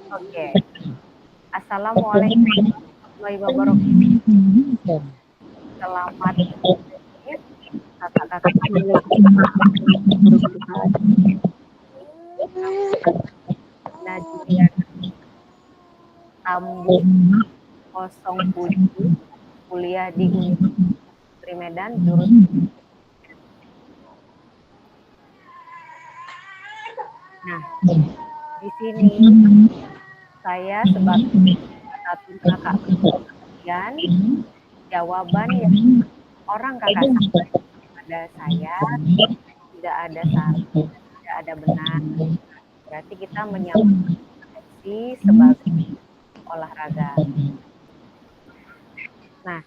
Oke. Assalamualaikum warahmatullahi wabarakatuh. Selamat sore, kakak-kakak. Nah, Juliana Tambu 07, kuliah di Universitas Negeri Medan, jurusan. Nah, di sini saya sebagai moderator kakak kalian, jawaban yang orang kakak sampaikan kepada saya tidak ada salah, tidak ada benar. Berarti kita menyamakan persepsi sebagai olahraga. Nah,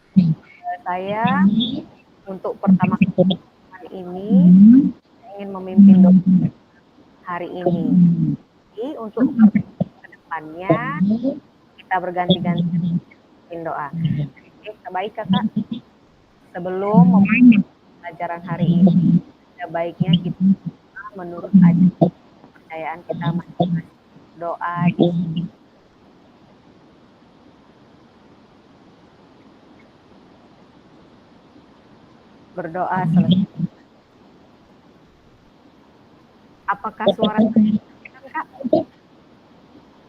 saya untuk pertama kali ini ingin memimpin doa hari ini. Jadi untuk kedepannya kita berganti-ganti memimpin doa. Oke, baik kakak. Sebelum memulai pelajaran hari ini, ada baiknya kita menurut ajaran kepercayaan kita masing-masing doa di berdoa selesai. Apakah suara saya kak?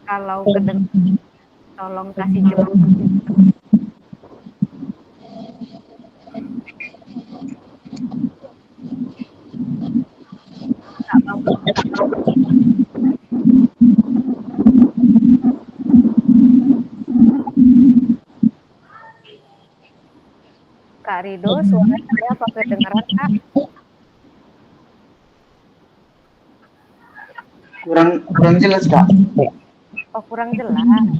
Kalau kedengaran, tolong kasih jawab. Kak Bambang. Kak Rido, suara saya apa kedengaran kak? Kurang jelas kak. Oh, kurang jelas.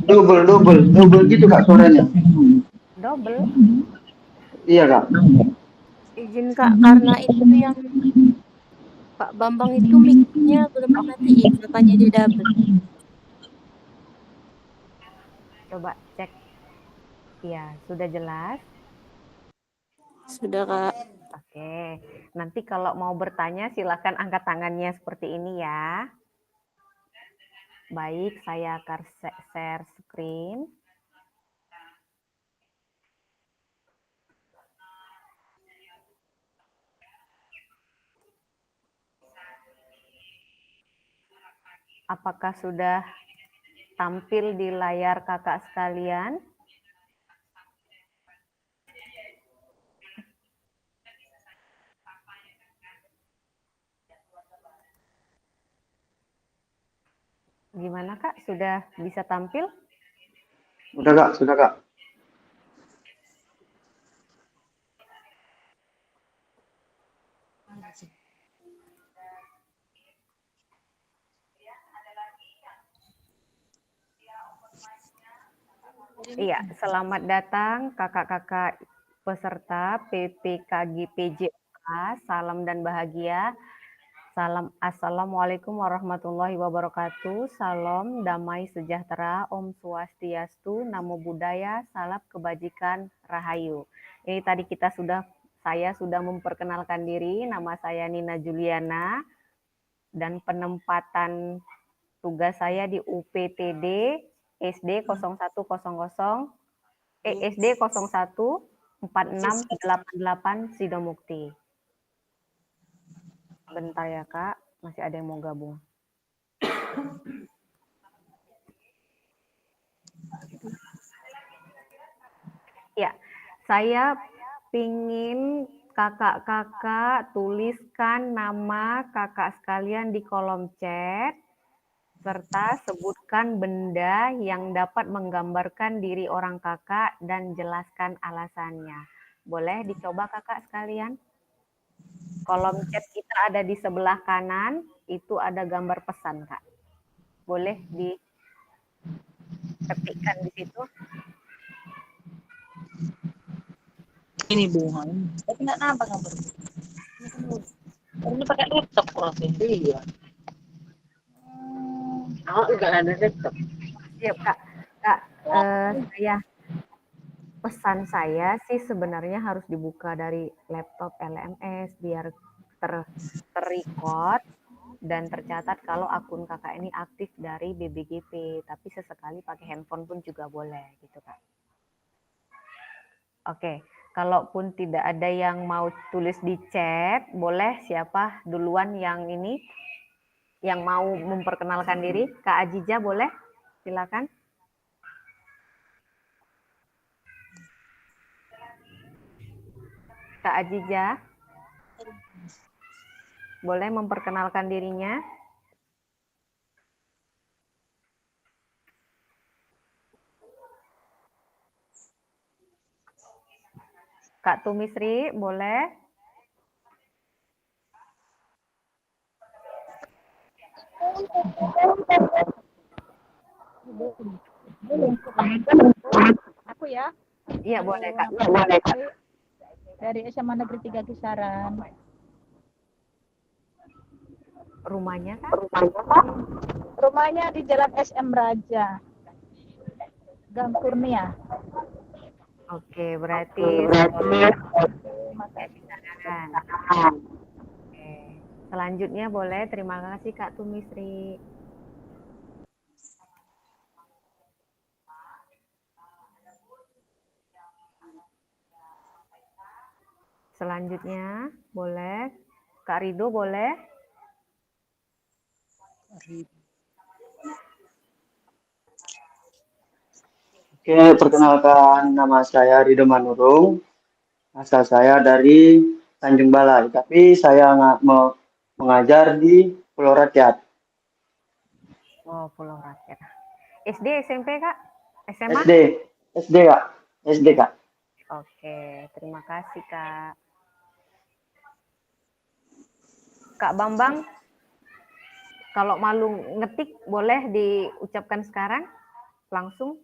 Double gitu kak suaranya. Double. Iya kak. Izin kak, karena itu yang Pak Bambang itu mic-nya belum dimatiin, makanya dia double. Coba cek. Ya, sudah jelas. Sudah kak. Oke, nanti kalau mau bertanya silakan angkat tangannya seperti ini ya. Baik, saya akan share screen. Apakah sudah tampil di layar kakak sekalian? Gimana kak, sudah bisa tampil? Sudah kak. Iya, selamat datang kakak-kakak peserta PPKG PJK, salam dan bahagia. Salam Assalamualaikum warahmatullahi wabarakatuh. Salam damai sejahtera, Om Swastiastu, Namo Buddhaya, salam kebajikan, Rahayu. Ini tadi saya sudah memperkenalkan diri, nama saya Nina Juliana, dan penempatan tugas saya di UPTD SD 0100 SD 014688 Sidomukti. Bentar ya kak, masih ada yang mau gabung. Ya, saya pingin kakak-kakak tuliskan nama kakak sekalian di kolom chat, serta sebutkan benda yang dapat menggambarkan diri orang kakak dan jelaskan alasannya. Boleh dicoba kakak sekalian? Kolom chat kita ada di sebelah kanan, itu ada gambar pesan, Kak. Boleh diketikkan di situ. Ini bunga. Tapi nggak nampak gambar. Ini pakai laptop kok. Iya. Oh, enggak ada laptop. Siap, Kak. Kak, pesan saya sih sebenarnya harus dibuka dari laptop LMS biar terrecord dan tercatat kalau akun kakak ini aktif dari BBGP, tapi sesekali pakai handphone pun juga boleh gitu Kak. Oke, kalaupun tidak ada yang mau tulis di chat, boleh siapa duluan yang ini, yang mau memperkenalkan diri? Kak Ajija boleh? Silakan. Kak Ajija, boleh memperkenalkan dirinya? Kak Tumisri, boleh? Aku ya. Iya, boleh Kak. Dari SMA Negeri 3 Kisaran. Rumahnya Kak? Rumahnya di Jalan SM Raja. Gang Kurnia. Oke, berarti sekolah Kisaran. Oke. Selanjutnya boleh, terima kasih Kak Tumisri. Selanjutnya boleh, Kak Rido boleh? Oke, perkenalkan nama saya Rido Manurung. Asal saya dari Tanjung Balai, tapi saya nggak mau mengajar di Pulau Rakyat. Oh, Pulau Rakyat. SD, SMP Kak? SMA? SD, SD Kak, SD Kak. Oke, terima kasih Kak. Kak Bambang, kalau malu ngetik boleh diucapkan sekarang? Langsung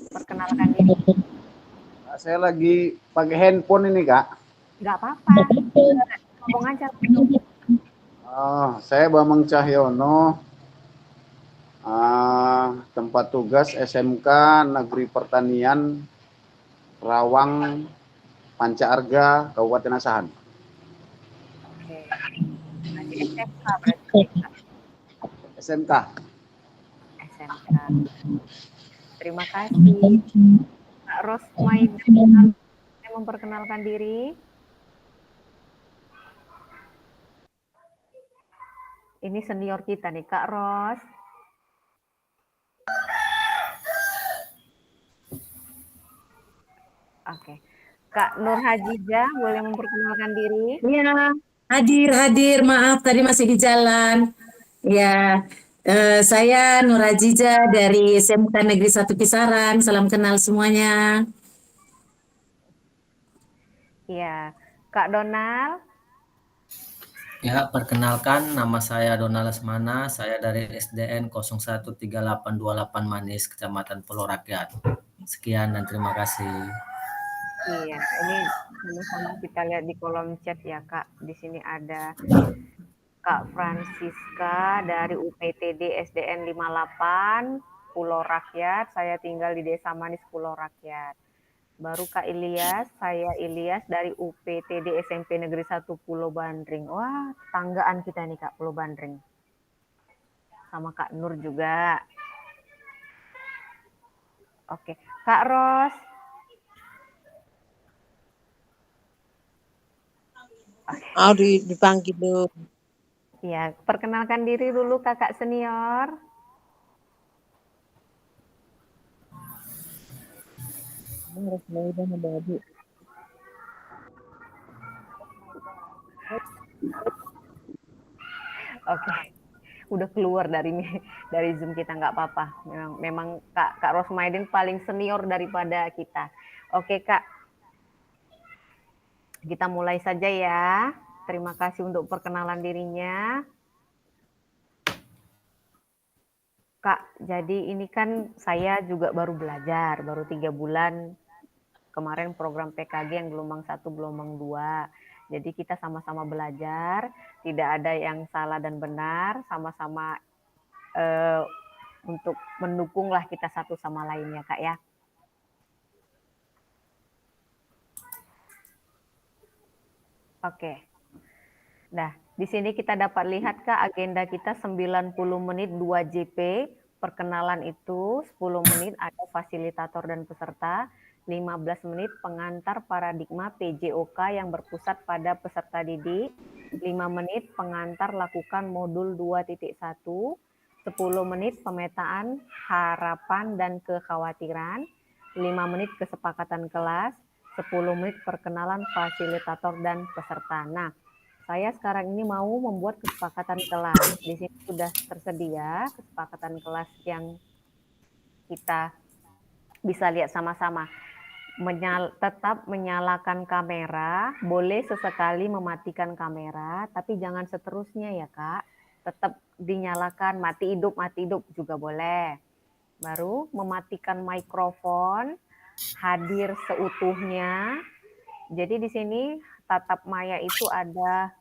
perkenalkan diri. Saya lagi pakai handphone ini, Kak. Nggak apa-apa. Ngomong aja. Saya Bambang Cahyono, tempat tugas SMK Negeri Pertanian Rawang Panca Arga, Kabupaten Asahan. Oke. Nanti SMK berarti. SMK. SMK. Terima kasih. Kak Rosmaida memperkenalkan diri. Ini senior kita nih, Kak Ros. Oke. Kak Nur Hajijah boleh memperkenalkan diri? Iya, hadir. Maaf, tadi masih di jalan. Ya, saya Nur Ajiza dari SMK Negeri 1 Kisaran. Salam kenal semuanya. Iya. Kak Donald? Ya, perkenalkan nama saya Donald Lesmana, saya dari SDN 013828 Manis, Kecamatan Pulau Rakyat. Sekian dan terima kasih. Iya, ini sama-sama kita lihat di kolom chat ya Kak. Di sini ada Kak Francisca dari UPTD SDN 58 Pulau Rakyat. Saya tinggal di Desa Manis Pulau Rakyat. Baru Kak Ilyas, saya Ilyas dari UPTD SMP Negeri 1 Pulau Bandring. Wah, tanggaan kita nih Kak, Pulau Bandring. Sama Kak Nur juga. Oke, Kak Ros. Dipanggil dulu. Ya, perkenalkan diri dulu kakak senior. Oke, udah keluar dari Zoom kita, nggak apa-apa. Memang Kak Rosmaidin paling senior daripada kita. Oke Kak, kita mulai saja ya. Terima kasih untuk perkenalan dirinya. Kak, jadi ini kan saya juga baru belajar, baru 3 bulan. Kemarin program PKG yang gelombang 1, gelombang 2. Jadi kita sama-sama belajar, tidak ada yang salah dan benar, sama-sama untuk mendukunglah kita satu sama lainnya Kak ya. Oke. Nah, Di sini kita dapat lihat Kak, agenda kita 90 menit 2 JP, perkenalan itu 10 menit ada fasilitator dan peserta, 15 menit pengantar paradigma PJOK yang berpusat pada peserta didik, 5 menit pengantar lakukan modul 2.1, 10 menit pemetaan harapan dan kekhawatiran, 5 menit kesepakatan kelas, 10 menit perkenalan fasilitator dan peserta. Nah, saya sekarang ini mau membuat kesepakatan kelas. Di sini sudah tersedia kesepakatan kelas yang kita bisa lihat sama-sama. Tetap menyalakan kamera, boleh sesekali mematikan kamera, tapi jangan seterusnya ya Kak. Tetap dinyalakan, mati hidup juga boleh. Baru mematikan mikrofon, hadir seutuhnya. Jadi di sini tatap maya itu ada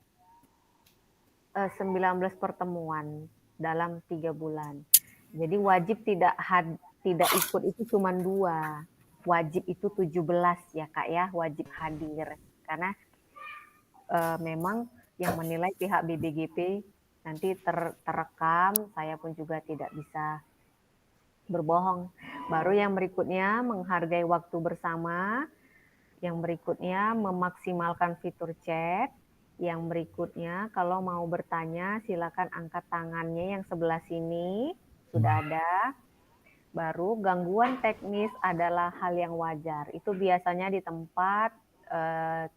19 pertemuan dalam 3 bulan. Jadi wajib tidak ikut itu cuma 2. Wajib itu 17 ya Kak ya, wajib hadir. Karena memang yang menilai pihak BBGP nanti terekam, saya pun juga tidak bisa berbohong. Baru yang berikutnya menghargai waktu bersama, yang berikutnya memaksimalkan fitur chat, yang berikutnya kalau mau bertanya silakan angkat tangannya yang sebelah sini, sudah ada. Baru gangguan teknis adalah hal yang wajar. Itu biasanya di tempat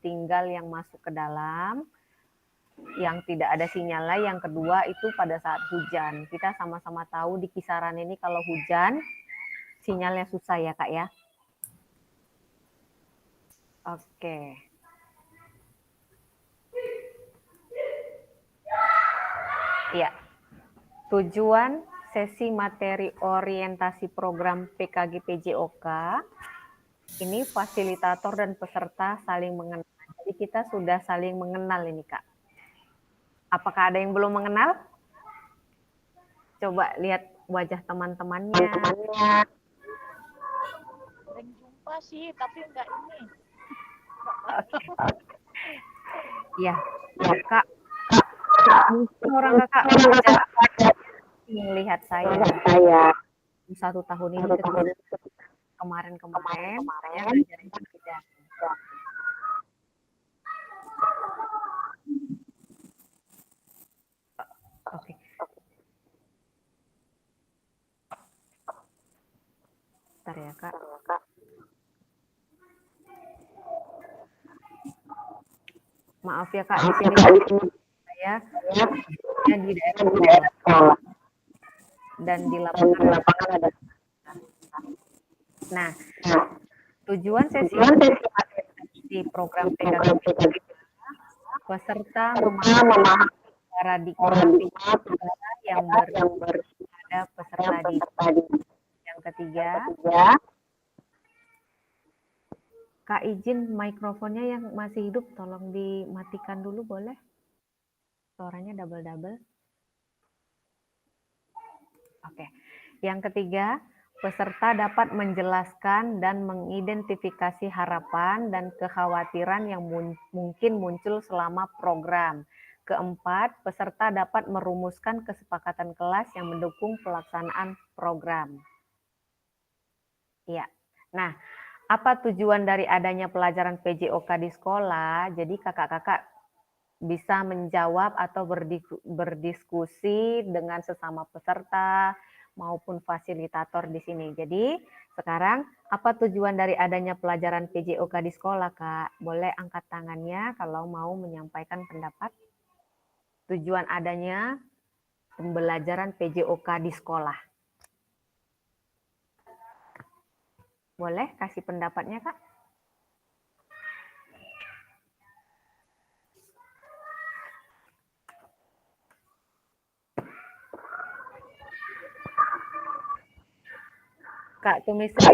tinggal yang masuk ke dalam, yang tidak ada sinyalnya. Yang kedua itu pada saat hujan. Kita sama-sama tahu di kisaran ini kalau hujan sinyalnya susah ya Kak ya. Oke. Ya. Tujuan sesi materi orientasi program PKG PJOK ini fasilitator dan peserta saling mengenal. Jadi kita sudah saling mengenal ini Kak. Apakah ada yang belum mengenal? Coba lihat wajah teman-temannya. Sering jumpa sih, tapi enggak ini. Iya, Kak. Mungkin orang Kakak melihat saya 1 tahun ini kemarin-kemarin saya ngajarin beda. Oke. Bentar ya Kak. Maaf ya Kak, di sini saya di daerah sekolah dan di lapangan ada. Nah, tujuan sesi di program PKG peserta memahami paradigma yang ada peserta didik. Yang ketiga, Kak izin mikrofonnya yang masih hidup tolong dimatikan dulu boleh? Suaranya double-double. Oke. Yang ketiga, peserta dapat menjelaskan dan mengidentifikasi harapan dan kekhawatiran yang mungkin muncul selama program. Keempat, peserta dapat merumuskan kesepakatan kelas yang mendukung pelaksanaan program. Ya. Nah, apa tujuan dari adanya pelajaran PJOK di sekolah? Jadi kakak-kakak bisa menjawab atau berdiskusi dengan sesama peserta maupun fasilitator di sini. Jadi sekarang apa tujuan dari adanya pelajaran PJOK di sekolah, Kak? Boleh angkat tangannya kalau mau menyampaikan pendapat. Tujuan adanya pembelajaran PJOK di sekolah. Boleh kasih pendapatnya, Kak? Kak Tumisri.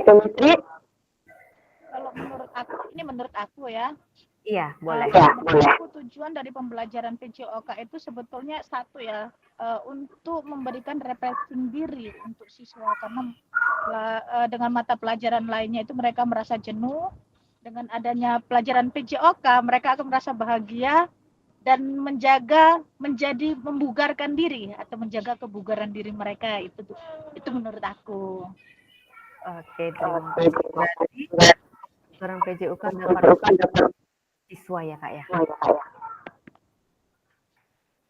Kalau menurut aku, ini menurut aku ya. Iya, boleh. Menurut aku tujuan dari pembelajaran PJOK itu sebetulnya satu ya, untuk memberikan refreshing diri untuk siswa, karena dengan mata pelajaran lainnya itu mereka merasa jenuh. Dengan adanya pelajaran PJOK, mereka akan merasa bahagia dan menjadi membugarkan diri atau menjaga kebugaran diri mereka, itu menurut aku. Oke, terima kasih. Berarti program PJUK dapat siswa ya Kak ya.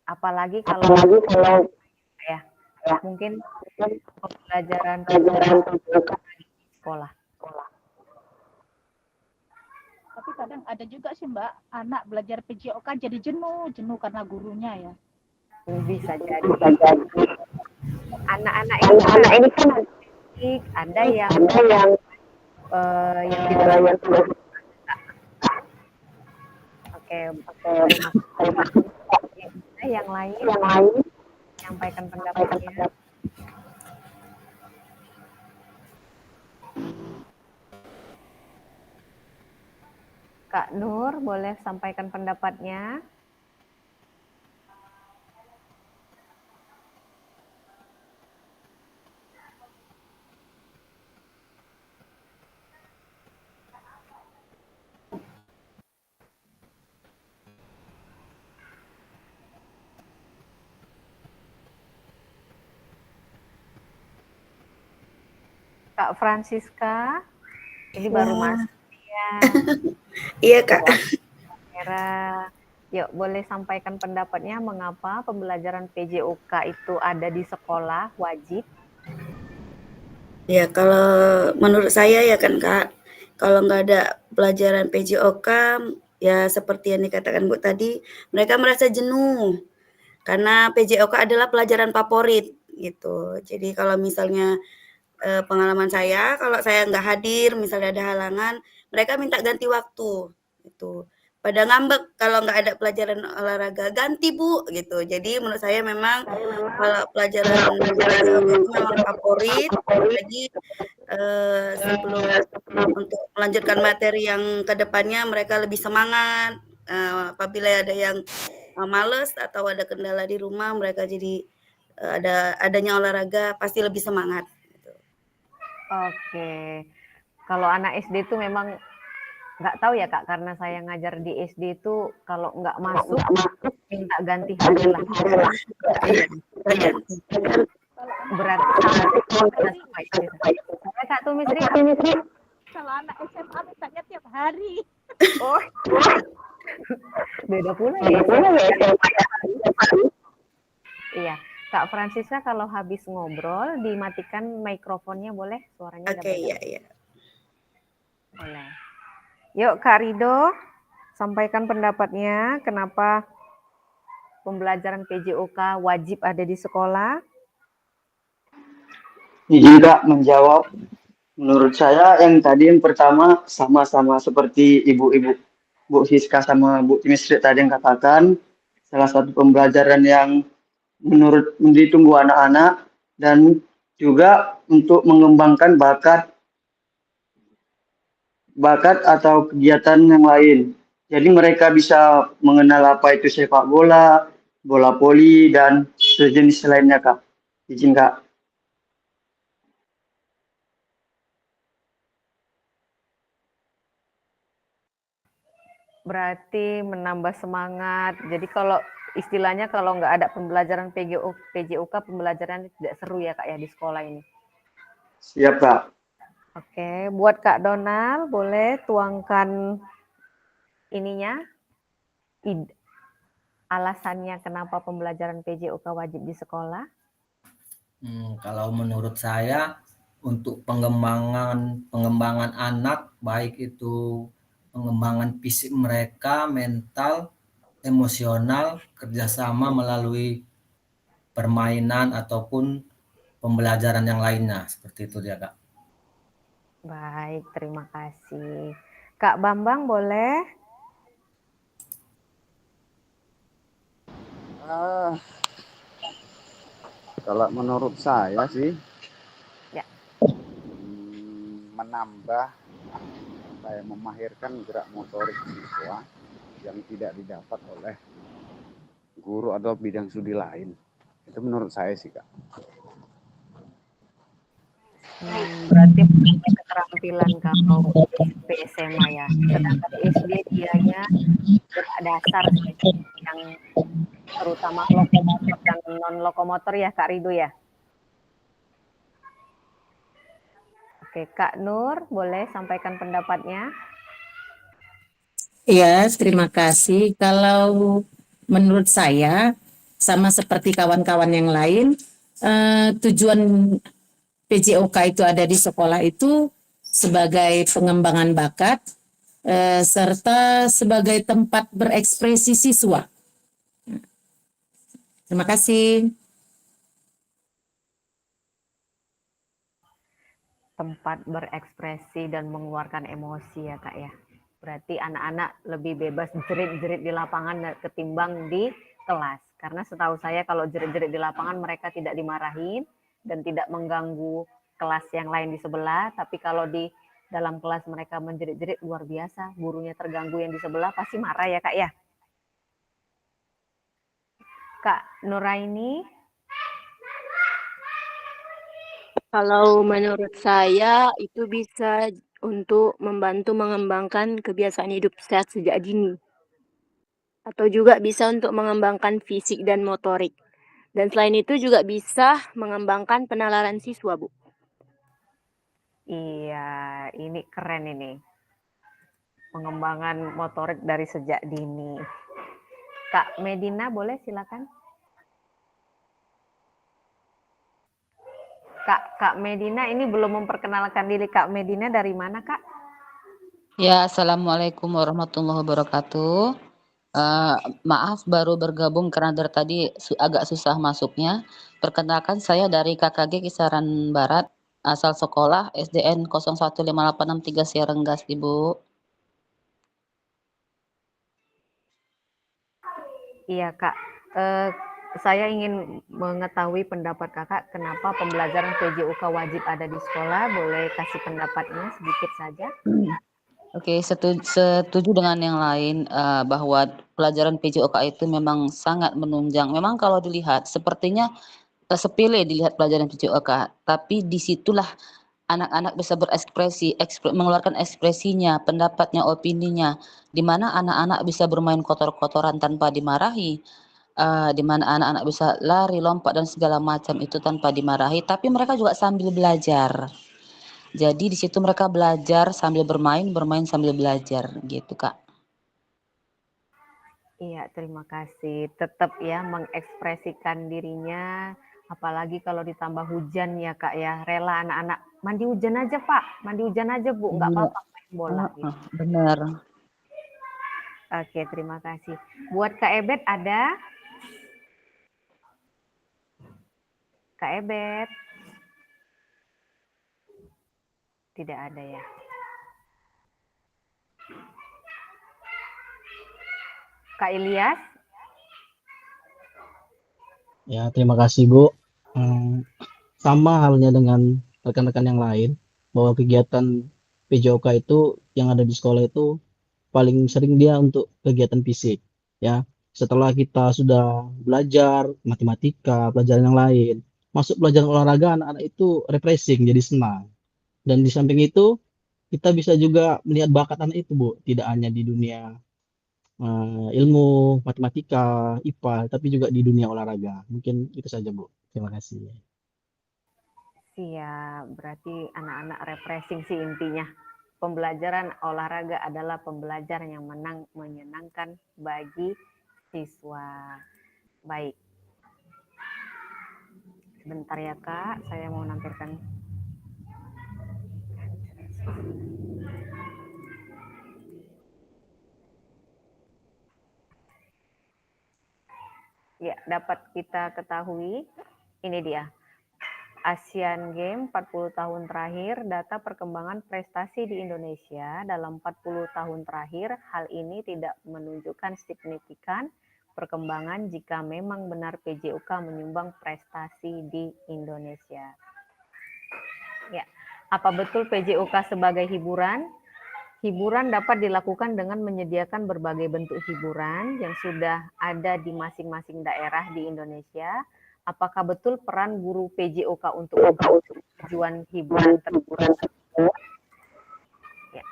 Apalagi kalau ya mungkin pembelajaran di sekolah. Tapi kadang ada juga sih Mbak, anak belajar PJOK jadi jenuh karena gurunya ya. Bisa jadi. Anak-anak ini kan ada yang oke, yang lain menyampaikan pendapatnya. Kak Nur boleh sampaikan pendapatnya. Kak Francisca, ini baru masuk ya. Iya Kak. Yuk, boleh sampaikan pendapatnya mengapa pembelajaran PJOK itu ada di sekolah wajib? Ya, kalau menurut saya ya kan Kak, kalau nggak ada pelajaran PJOK, ya seperti yang dikatakan Bu tadi, mereka merasa jenuh. Karena PJOK adalah pelajaran favorit gitu. Jadi kalau misalnya pengalaman saya, kalau saya nggak hadir, misalnya ada halangan, mereka minta ganti waktu gitu. Pada ngambek kalau nggak ada pelajaran olahraga, ganti Bu gitu. Jadi menurut saya memang kalau pelajaran itu memang favorit. Jadi sebelum untuk melanjutkan materi yang kedepannya mereka lebih semangat. Apabila ada yang males atau ada kendala di rumah, mereka jadi adanya olahraga pasti lebih semangat. Gitu. Oke, kalau anak SD itu memang nggak tahu ya Kak, karena saya ngajar di SD itu kalau nggak masuk minta ganti hari lah. Berarti sampai Kak Tumisri. Kalau anak SMA mintanya tiap hari. Oh, beda pula ya. Iya, Kak Francisca kalau habis ngobrol dimatikan mikrofonnya boleh, suaranya. Oke, iya. Boleh. Yuk Kak Rido, sampaikan pendapatnya kenapa pembelajaran PJOK wajib ada di sekolah. Izin Kak menjawab. Menurut saya yang pertama sama-sama seperti ibu-ibu Bu Siska sama Bu Timisri tadi yang katakan, salah satu pembelajaran yang menurut ditunggu anak-anak dan juga untuk mengembangkan bakat atau kegiatan yang lain. Jadi mereka bisa mengenal apa itu sepak bola, bola voli, dan sejenis lainnya Kak. Izin Kak. Berarti menambah semangat. Jadi kalau istilahnya kalau nggak ada pembelajaran PJOK, pembelajaran tidak seru ya Kak ya di sekolah ini. Siap Kak. Oke, buat Kak Donald boleh tuangkan ininya, alasannya kenapa pembelajaran PJOK wajib di sekolah? Kalau menurut saya untuk pengembangan anak, baik itu pengembangan fisik mereka, mental, emosional, kerjasama melalui permainan ataupun pembelajaran yang lainnya, seperti itu dia Kak. Baik, terima kasih. Kak Bambang boleh? Kalau menurut saya sih, ya. Menambah kayak memahirkan gerak motorik siswa yang tidak didapat oleh guru atau bidang studi lain. Itu menurut saya sih Kak. Berarti keterampilan kalau SMP SMA ya. Sedangkan SD dianya gerak dasar yang terutama lokomotor dan non-lokomotor ya Kak Rido ya? Oke, Kak Nur boleh sampaikan pendapatnya? Ya, terima kasih. Kalau menurut saya, sama seperti kawan-kawan yang lain, tujuan PJOK itu ada di sekolah itu sebagai pengembangan bakat, serta sebagai tempat berekspresi siswa. Terima kasih. Tempat berekspresi dan mengeluarkan emosi ya Kak ya. Berarti anak-anak lebih bebas jerit-jerit di lapangan ketimbang di kelas. Karena setahu saya kalau jerit-jerit di lapangan mereka tidak dimarahin dan tidak mengganggu kelas yang lain di sebelah. Tapi kalau di dalam kelas mereka menjerit-jerit luar biasa. Gurunya terganggu yang di sebelah pasti marah ya Kak ya. Kak Nuraini. Kalau menurut saya itu bisa untuk membantu mengembangkan kebiasaan hidup sehat sejak dini. Atau juga bisa untuk mengembangkan fisik dan motorik. Dan selain itu juga bisa mengembangkan penalaran siswa, Bu. Iya, ini keren ini. Pengembangan motorik dari sejak dini. Kak Medina boleh silakan. Kak Medina ini belum memperkenalkan diri. Kak Medina dari mana Kak? Ya, Assalamualaikum warahmatullahi wabarakatuh. Maaf baru bergabung karena dari tadi agak susah masuknya. Perkenalkan saya dari KKG Kisaran Barat, asal sekolah SDN 015863 Sierenggas, Ibu. Iya Kak, saya ingin mengetahui pendapat Kakak kenapa pembelajaran PJOK wajib ada di sekolah. Boleh kasih pendapatnya sedikit saja? Oke, setuju dengan yang lain bahwa pelajaran PJOK itu memang sangat menunjang. Memang kalau dilihat sepertinya sepele dilihat pelajaran PJOK, tapi disitulah anak-anak bisa berekspresi, mengeluarkan ekspresinya, pendapatnya, opininya, di mana anak-anak bisa bermain kotor-kotoran tanpa dimarahi, di mana anak-anak bisa lari, lompat dan segala macam itu tanpa dimarahi, tapi mereka juga sambil belajar. Jadi di situ mereka belajar sambil bermain, bermain sambil belajar gitu, Kak. Iya, terima kasih. Tetap ya mengekspresikan dirinya, apalagi kalau ditambah hujan ya Kak ya. Rela anak-anak mandi hujan aja Pak, mandi hujan aja Bu, nggak apa-apa main bola. Gitu. Benar. Oke, terima kasih. Buat Kak Ebet ada? Kak Ebet? Tidak ada ya. Kak Ilyas? Ya, terima kasih Bu. Sama halnya dengan rekan-rekan yang lain, bahwa kegiatan PJOK itu yang ada di sekolah itu paling sering dia untuk kegiatan fisik. Ya, setelah kita sudah belajar matematika, pelajaran yang lain, masuk pelajaran olahraga, anak-anak itu refreshing, jadi senang. Dan di samping itu, kita bisa juga melihat bakat anak itu, Bu. Tidak hanya di dunia ilmu, matematika, IPA, tapi juga di dunia olahraga. Mungkin itu saja, Bu. Terima kasih. Siap, berarti anak-anak refreshing sih intinya. Pembelajaran olahraga adalah pembelajaran yang menyenangkan bagi siswa. Baik. Sebentar ya Kak, saya mau nampilkan. Ya, dapat kita ketahui, ini dia. Asian Games 40 tahun terakhir, data perkembangan prestasi di Indonesia dalam 40 tahun terakhir, hal ini tidak menunjukkan signifikan perkembangan jika memang benar PJOK menyumbang prestasi di Indonesia. Ya, apa betul PJOK sebagai hiburan? Hiburan dapat dilakukan dengan menyediakan berbagai bentuk hiburan yang sudah ada di masing-masing daerah di Indonesia. Apakah betul peran guru PJOK untuk tujuan hiburan tersebut? Ya.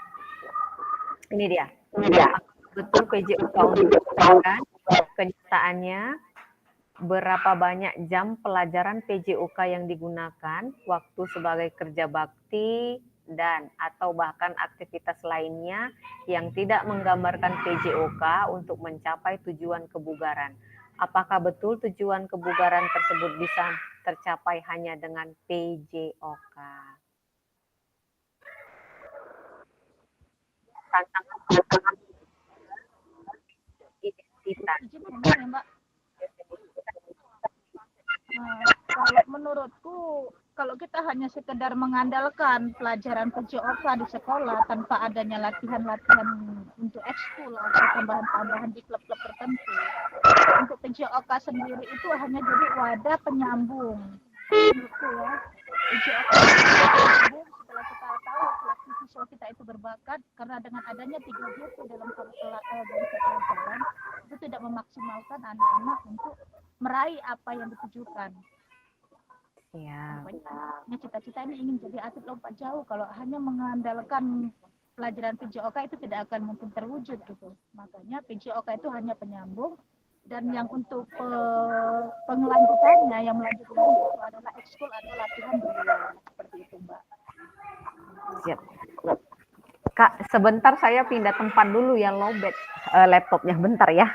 Ini dia. Apakah betul PJOK untuk hiburan? Kenyataannya berapa banyak jam pelajaran PJOK yang digunakan, waktu sebagai kerja bakti, dan atau bahkan aktivitas lainnya yang tidak menggambarkan PJOK untuk mencapai tujuan kebugaran. Apakah betul tujuan kebugaran tersebut bisa tercapai hanya dengan PJOK? Tantangan identitas. Izin ngomong ya, Mbak. Kalau menurutku, kalau kita hanya sekedar mengandalkan pelajaran PJOK di sekolah tanpa adanya latihan-latihan untuk ekskul atau tambahan-tambahan di klub-klub tertentu, untuk PJOK sendiri itu hanya jadi wadah penyambung. Menurutku ya, PJOK penyambung setelah kita tahu seleksi siswa kita itu berbakat, karena dengan adanya 3 GP dalam pelajaran itu tidak memaksimalkan anak-anak untuk meraih apa yang ditujukan. Ya. Pokoknya cita-cita ini ingin jadi atlet lompat jauh. Kalau hanya mengandalkan pelajaran PJOK itu tidak akan mungkin terwujud gitu. Makanya PJOK itu hanya penyambung, dan yang untuk pengelanjutannya yang melanjutkan itu adalah ekskul atau latihan di luar, seperti itu, Mbak. Siap. Kak, sebentar saya pindah tempat dulu ya, lowbat laptopnya, bentar ya.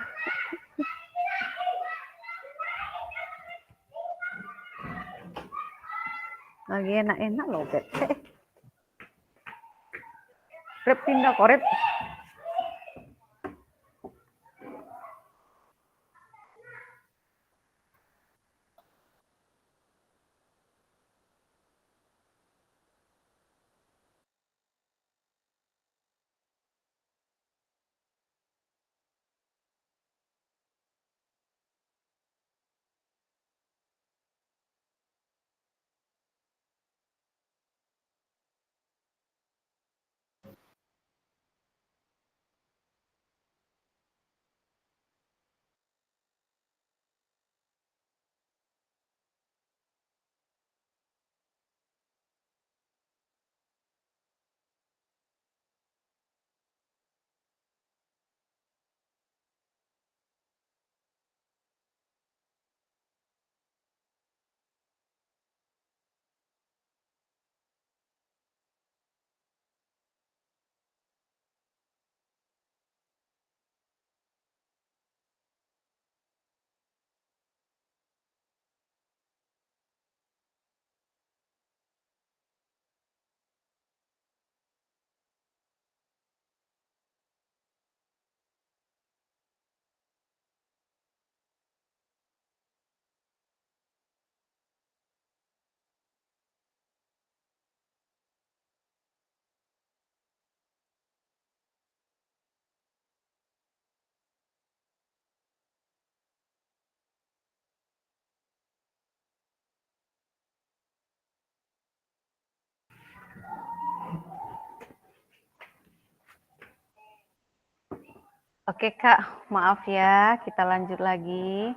Lagi enak-enak lowbat. Rep pindah korep. Oke Kak, maaf ya, kita lanjut lagi.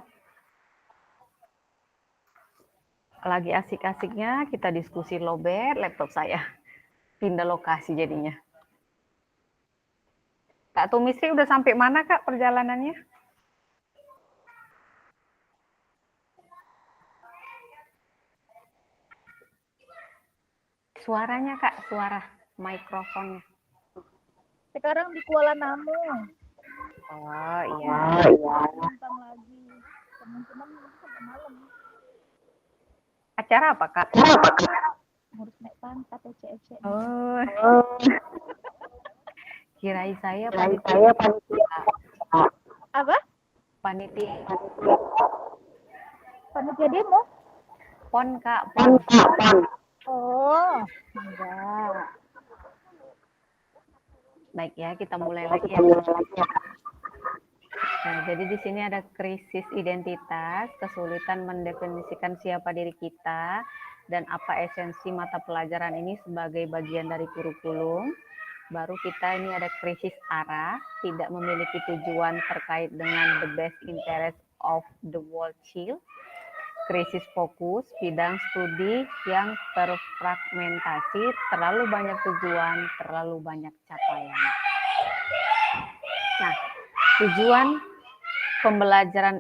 Lagi asik-asiknya kita diskusi lowbat laptop saya. Pindah lokasi jadinya. Kak Tumisri udah sampai mana Kak perjalanannya? Suaranya Kak, suara mikrofonnya. Sekarang di Kuala Namu. Oh iya. Gampang lagi. Kemungkinan sampai malam. Acara apa Kak? Harus naik pantat ece-ece. Oh. Kirain saya panitia. Apa? Panitia. Panitia demo? Pon Kak, pon. Oh, enggak. Baik ya, kita mulai lagi ya. Nah, jadi di sini ada krisis identitas, kesulitan mendefinisikan siapa diri kita, dan apa esensi mata pelajaran ini sebagai bagian dari kurikulum. Baru kita ini ada krisis arah, tidak memiliki tujuan terkait dengan the best interest of the world child. Krisis fokus, bidang studi yang terfragmentasi, terlalu banyak tujuan, terlalu banyak capaian. Nah, tujuan pembelajaran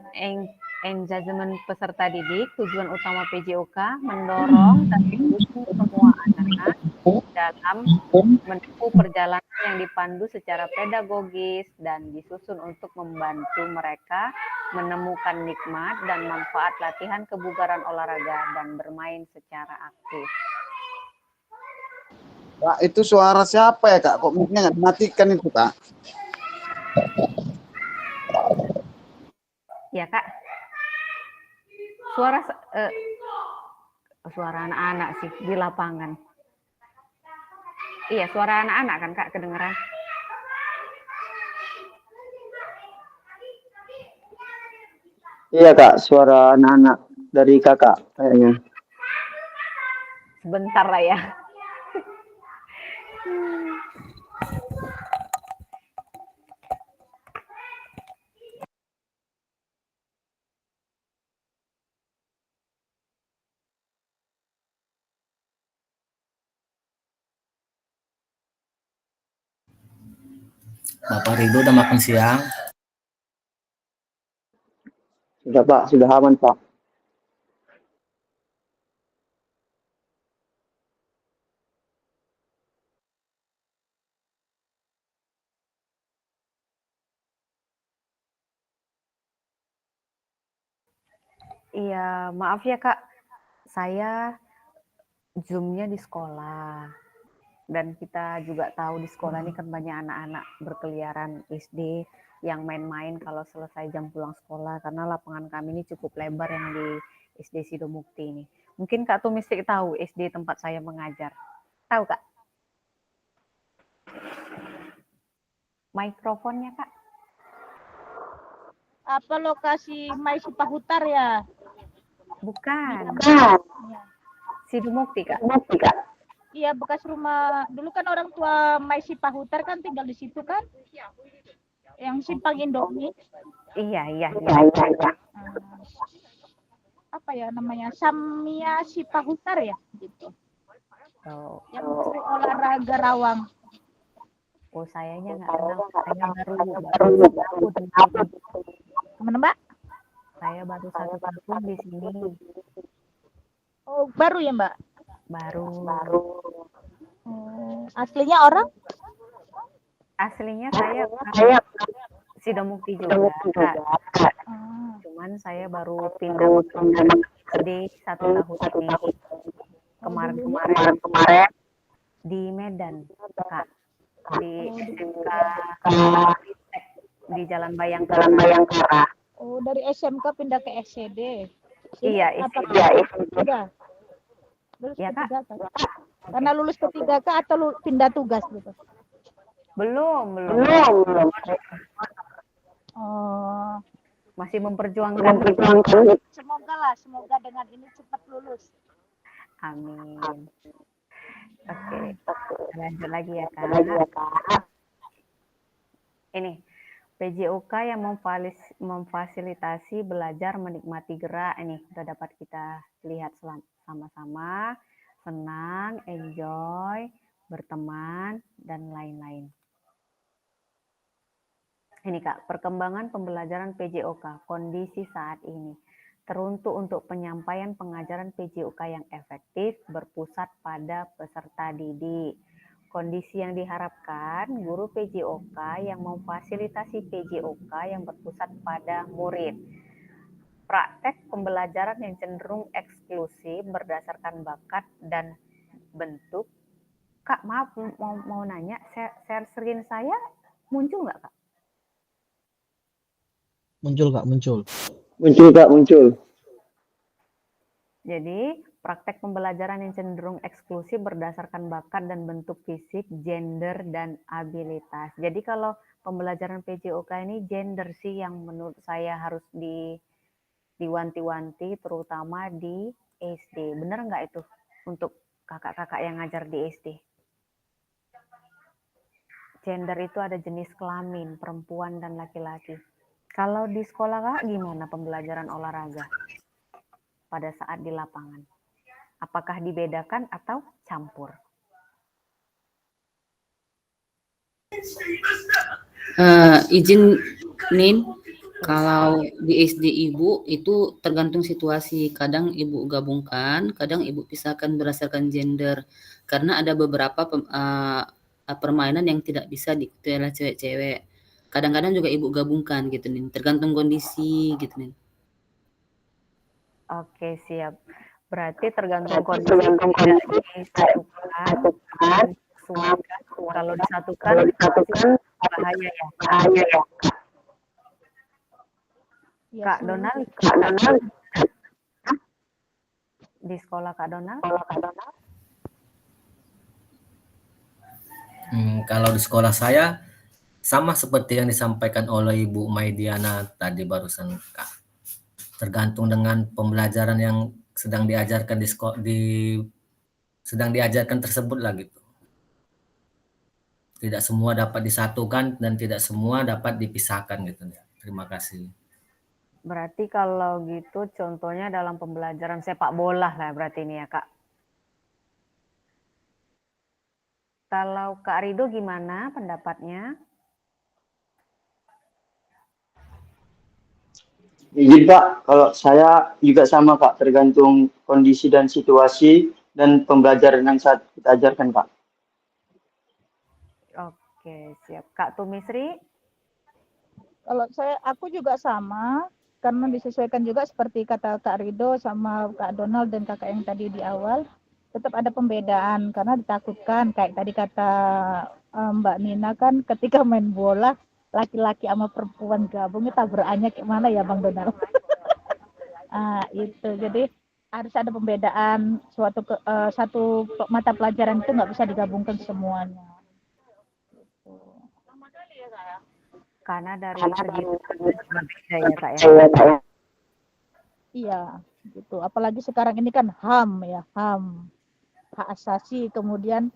engagement peserta didik. Tujuan utama PJOK mendorong dan mendukung semua anak dalam menempuh perjalanan yang dipandu secara pedagogis dan disusun untuk membantu mereka menemukan nikmat dan manfaat latihan kebugaran olahraga dan bermain secara aktif. Kak, itu suara siapa ya Kak? Kok mic-nya nggak dimatikan itu Kak? Ya Kak, suara suara anak-anak sih di lapangan. Iya, suara anak-anak kan Kak kedengeran. Iya Kak, suara anak-anak dari Kakak kayaknya. Sebentar lah ya. Bapak Ridho udah makan siang? Sudah Pak, sudah aman Pak. Iya, maaf ya Kak, saya Zoom-nya di sekolah. Dan kita juga tahu di sekolah ini kan banyak anak-anak berkeliaran SD yang main-main kalau selesai jam pulang sekolah, karena lapangan kami ini cukup lebar yang di SD Sidomukti ini. Mungkin Kak Tumistik tahu SD tempat saya mengajar. Tahu Kak? Mikrofonnya Kak. Apa lokasi Mai Sipahutar ya? Bukan. Ya. Sidomukti Kak. Iya, bekas rumah. Dulu kan orang tua Mai Sipahutar kan tinggal di situ kan? Yang Simpang Indomie. Iya. Apa ya namanya? Samia Sipahutar ya gitu. Oh. Yang olahraga rawang. Oh, sayanya nggak kenal. Saya baru dengar. Gimana Mbak? Saya baru 1 tahun di sini. Oh, baru ya Mbak? Baru. Aslinya orang? Aslinya saya Sidomukti juga. Cuman saya baru pindah di 1 tahun ini. Kemarin di Medan, Kak. Di SMK di Jalan Bayangkara. Oh, dari SMK pindah ke SCD. Iya, Sudah. Lulus ya, Kak. K3 kan? Karena lulus K3 atau pindah tugas gitu? Belum. Oh. Masih memperjuangkan. Semoga dengan ini cepat lulus. Amin. Oke. Lanjut lagi ya Kak. Ini PJOK yang memfasilitasi belajar menikmati gerak. Ini udah dapat kita lihat sama-sama. Senang, enjoy, berteman, dan lain-lain. Ini Kak, perkembangan pembelajaran PJOK, kondisi saat ini. Teruntuk untuk penyampaian pengajaran PJOK yang efektif, berpusat pada peserta didik. Kondisi yang diharapkan, guru PJOK yang memfasilitasi PJOK yang berpusat pada murid. Praktek pembelajaran yang cenderung eksklusif berdasarkan bakat dan bentuk. Kak, maaf mau nanya, share screen saya muncul nggak Kak? Muncul Kak, muncul. Muncul. Jadi, praktek pembelajaran yang cenderung eksklusif berdasarkan bakat dan bentuk fisik, gender, dan abilitas. Jadi kalau pembelajaran PJOK ini gender sih yang menurut saya harus diwanti-wanti, terutama di SD. Bener nggak itu untuk kakak-kakak yang ngajar di SD? Gender itu ada jenis kelamin, perempuan dan laki-laki. Kalau di sekolah Kak, gimana pembelajaran olahraga pada saat di lapangan? Apakah dibedakan atau campur? Izin Nin, Kalau di SD Ibu itu tergantung situasi, kadang Ibu gabungkan, kadang Ibu pisahkan berdasarkan gender. Karena ada beberapa permainan yang tidak bisa diikuti oleh cewek-cewek. Kadang-kadang juga Ibu gabungkan gitu nih, tergantung kondisi gitu nih. Oke, siap. Berarti tergantung kondisi tidak disatukan, disesuaikan. Kalau disatukan bahaya ya. Ya, Kak sulit. Donald, di sekolah Kak Donald? Kalau di sekolah saya sama seperti yang disampaikan oleh Ibu Maidiana tadi barusan, Kak. Tergantung dengan pembelajaran yang sedang diajarkan sedang diajarkan tersebut lah gitu. Tidak semua dapat disatukan dan tidak semua dapat dipisahkan gitu ya. Terima kasih. Berarti kalau gitu contohnya dalam pembelajaran sepak bola lah berarti ini ya Kak. Kalau Kak Rido gimana pendapatnya? Izin Kak, kalau saya juga sama Kak, tergantung kondisi dan situasi dan pembelajaran yang saat kita ajarkan Kak. Oke, siap. Kak Tumisri? Kalau aku juga sama, karena disesuaikan juga seperti kata Kak Rido sama Kak Donald dan kakak yang tadi di awal, tetap ada pembedaan karena ditakutkan kayak tadi kata Mbak Nina kan ketika main bola laki-laki sama perempuan gabung tabrakannya kayak mana ya Bang Donald? Itu jadi harus ada pembedaan satu mata pelajaran itu nggak bisa digabungkan semuanya. Karena dari segi berbeda ya Kak ya. Iya, gitu. Apalagi sekarang ini kan HAM ya, HAM, hak asasi, kemudian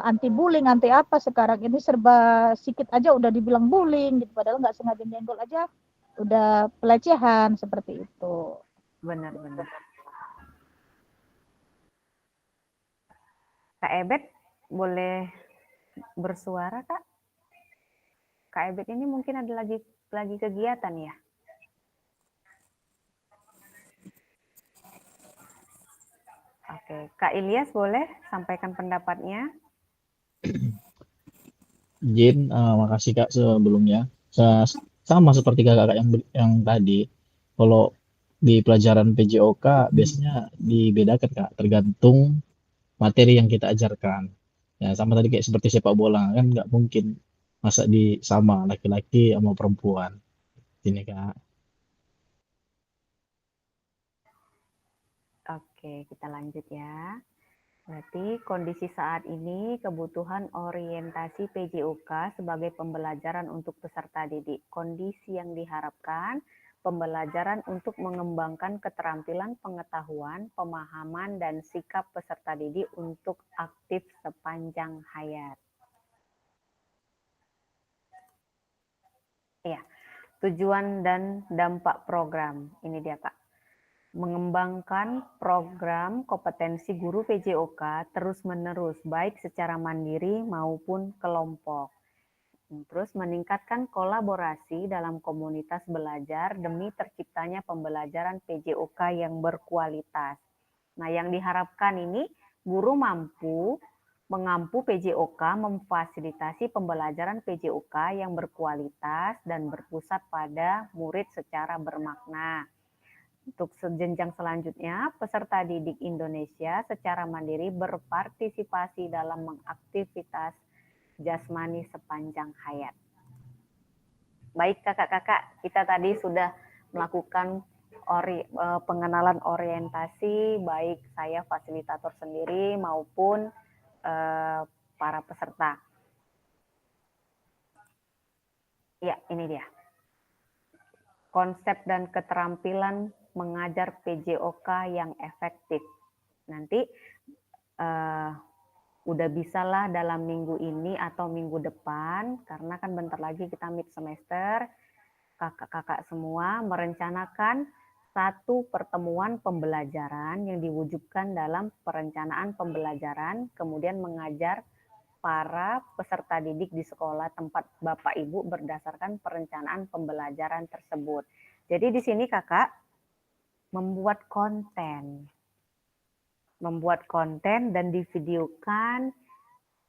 anti bullying, anti apa sekarang ini serba sikit aja udah dibilang bullying gitu, padahal nggak sengaja nyenggol aja udah pelecehan seperti itu. Benar-benar. Kak Ebet boleh bersuara Kak? Kak Ebet ini mungkin ada lagi kegiatan ya? Oke, Kak Ilyas boleh sampaikan pendapatnya? Izin, makasih Kak sebelumnya. Sama seperti kakak yang tadi, kalau di pelajaran PJOK biasanya dibedakan Kak, tergantung materi yang kita ajarkan. Ya sama tadi kayak seperti sepak bola kan nggak mungkin masa sama laki-laki sama perempuan. Ini Kak. Oke, kita lanjut ya. Berarti kondisi saat ini kebutuhan orientasi PJOK sebagai pembelajaran untuk peserta didik. Kondisi yang diharapkan pembelajaran untuk mengembangkan keterampilan pengetahuan, pemahaman, dan sikap peserta didik untuk aktif sepanjang hayat. Ya, tujuan dan dampak program. Ini dia Kak. Mengembangkan program kompetensi guru PJOK terus-menerus, baik secara mandiri maupun kelompok. Terus meningkatkan kolaborasi dalam komunitas belajar demi terciptanya pembelajaran PJOK yang berkualitas. Nah, yang diharapkan ini guru mengampu PJOK memfasilitasi pembelajaran PJOK yang berkualitas dan berpusat pada murid secara bermakna. Untuk jenjang selanjutnya, peserta didik Indonesia secara mandiri berpartisipasi dalam mengaktivitas jasmani sepanjang hayat. Baik kakak-kakak, kita tadi sudah melakukan pengenalan orientasi, baik saya fasilitator sendiri maupun para peserta. Ya, ini dia. Konsep dan keterampilan mengajar PJOK yang efektif. Nanti udah bisalah dalam minggu ini atau minggu depan, karena kan bentar lagi kita mid semester, kakak-kakak semua merencanakan satu pertemuan pembelajaran yang diwujudkan dalam perencanaan pembelajaran, kemudian mengajar para peserta didik di sekolah tempat Bapak Ibu berdasarkan perencanaan pembelajaran tersebut. Jadi di sini Kakak membuat konten dan divideokan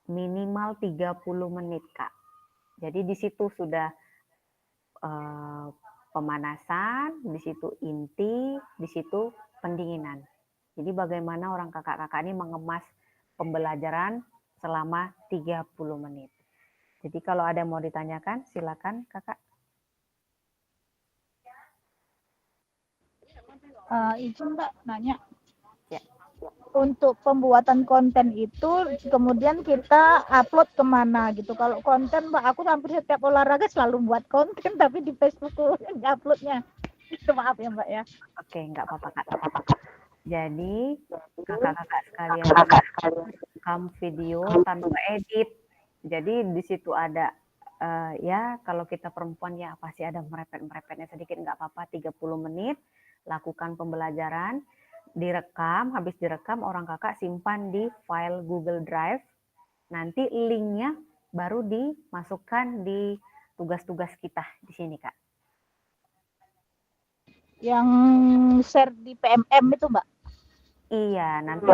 minimal 30 menit, Kak. Jadi di situ sudah pemanasan, di situ inti, di situ pendinginan. Jadi bagaimana orang kakak-kakak ini mengemas pembelajaran selama 30 menit. Jadi kalau ada yang mau ditanyakan, silakan Kakak. Izin Mbak nanya. Ya. Untuk pembuatan konten itu kemudian kita upload kemana gitu. Kalau konten Mbak, aku hampir setiap olahraga selalu buat konten tapi di Facebook uploadnya. Itu maaf ya Mbak ya. Oke, nggak apa-apa Kak. Jadi kakak-kakak sekalian rekam video tanpa edit. Jadi di situ ada ya kalau kita perempuan ya pasti ada merepet-merepetnya sedikit, nggak apa-apa, 30 menit lakukan pembelajaran, direkam, habis direkam orang kakak simpan di file Google Drive, nanti linknya baru dimasukkan di tugas-tugas kita di sini Kak. Yang share di PMM itu Mbak? Iya, nanti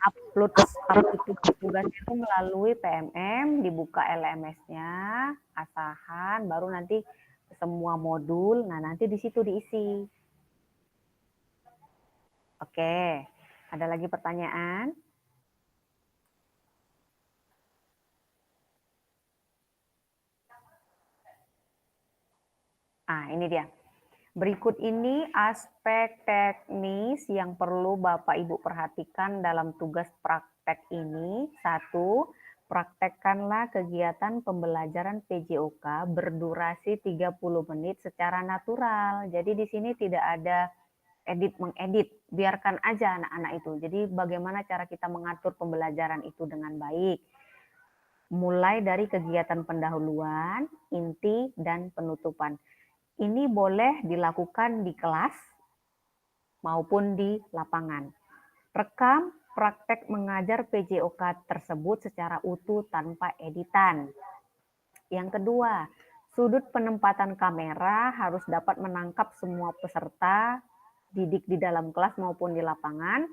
upload tugas itu melalui PMM, dibuka LMS-nya, asahan, baru nanti semua modul, nah nanti di situ diisi. Oke, ada lagi pertanyaan? Ini dia. Berikut ini aspek teknis yang perlu Bapak Ibu perhatikan dalam tugas praktek ini. 1. Praktekkanlah kegiatan pembelajaran PJOK berdurasi 30 menit secara natural. Jadi di sini tidak ada edit-mengedit, biarkan aja anak-anak itu. Jadi bagaimana cara kita mengatur pembelajaran itu dengan baik. Mulai dari kegiatan pendahuluan, inti, dan penutupan. Ini boleh dilakukan di kelas maupun di lapangan. Rekam praktek mengajar PJOK tersebut secara utuh tanpa editan. Yang kedua, sudut penempatan kamera harus dapat menangkap semua peserta didik di dalam kelas maupun di lapangan.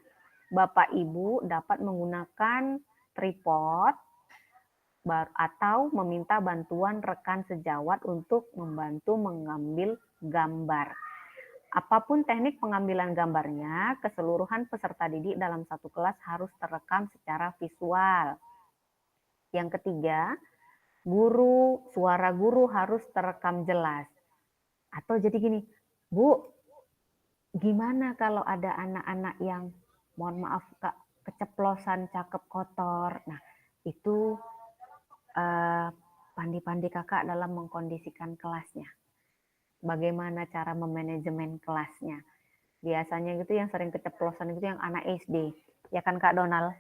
Bapak Ibu dapat menggunakan tripod atau meminta bantuan rekan sejawat untuk membantu mengambil gambar. Apapun teknik pengambilan gambarnya, keseluruhan peserta didik dalam satu kelas harus terekam secara visual. Yang ketiga, suara guru harus terekam jelas. Atau jadi gini, Bu, gimana kalau ada anak-anak yang, mohon maaf Kak, keceplosan cakep kotor. Nah, itu pandi-pandi kakak dalam mengkondisikan kelasnya. Bagaimana cara memanajemen kelasnya. Biasanya gitu yang sering keceplosan itu yang anak SD. Ya kan Kak Donald?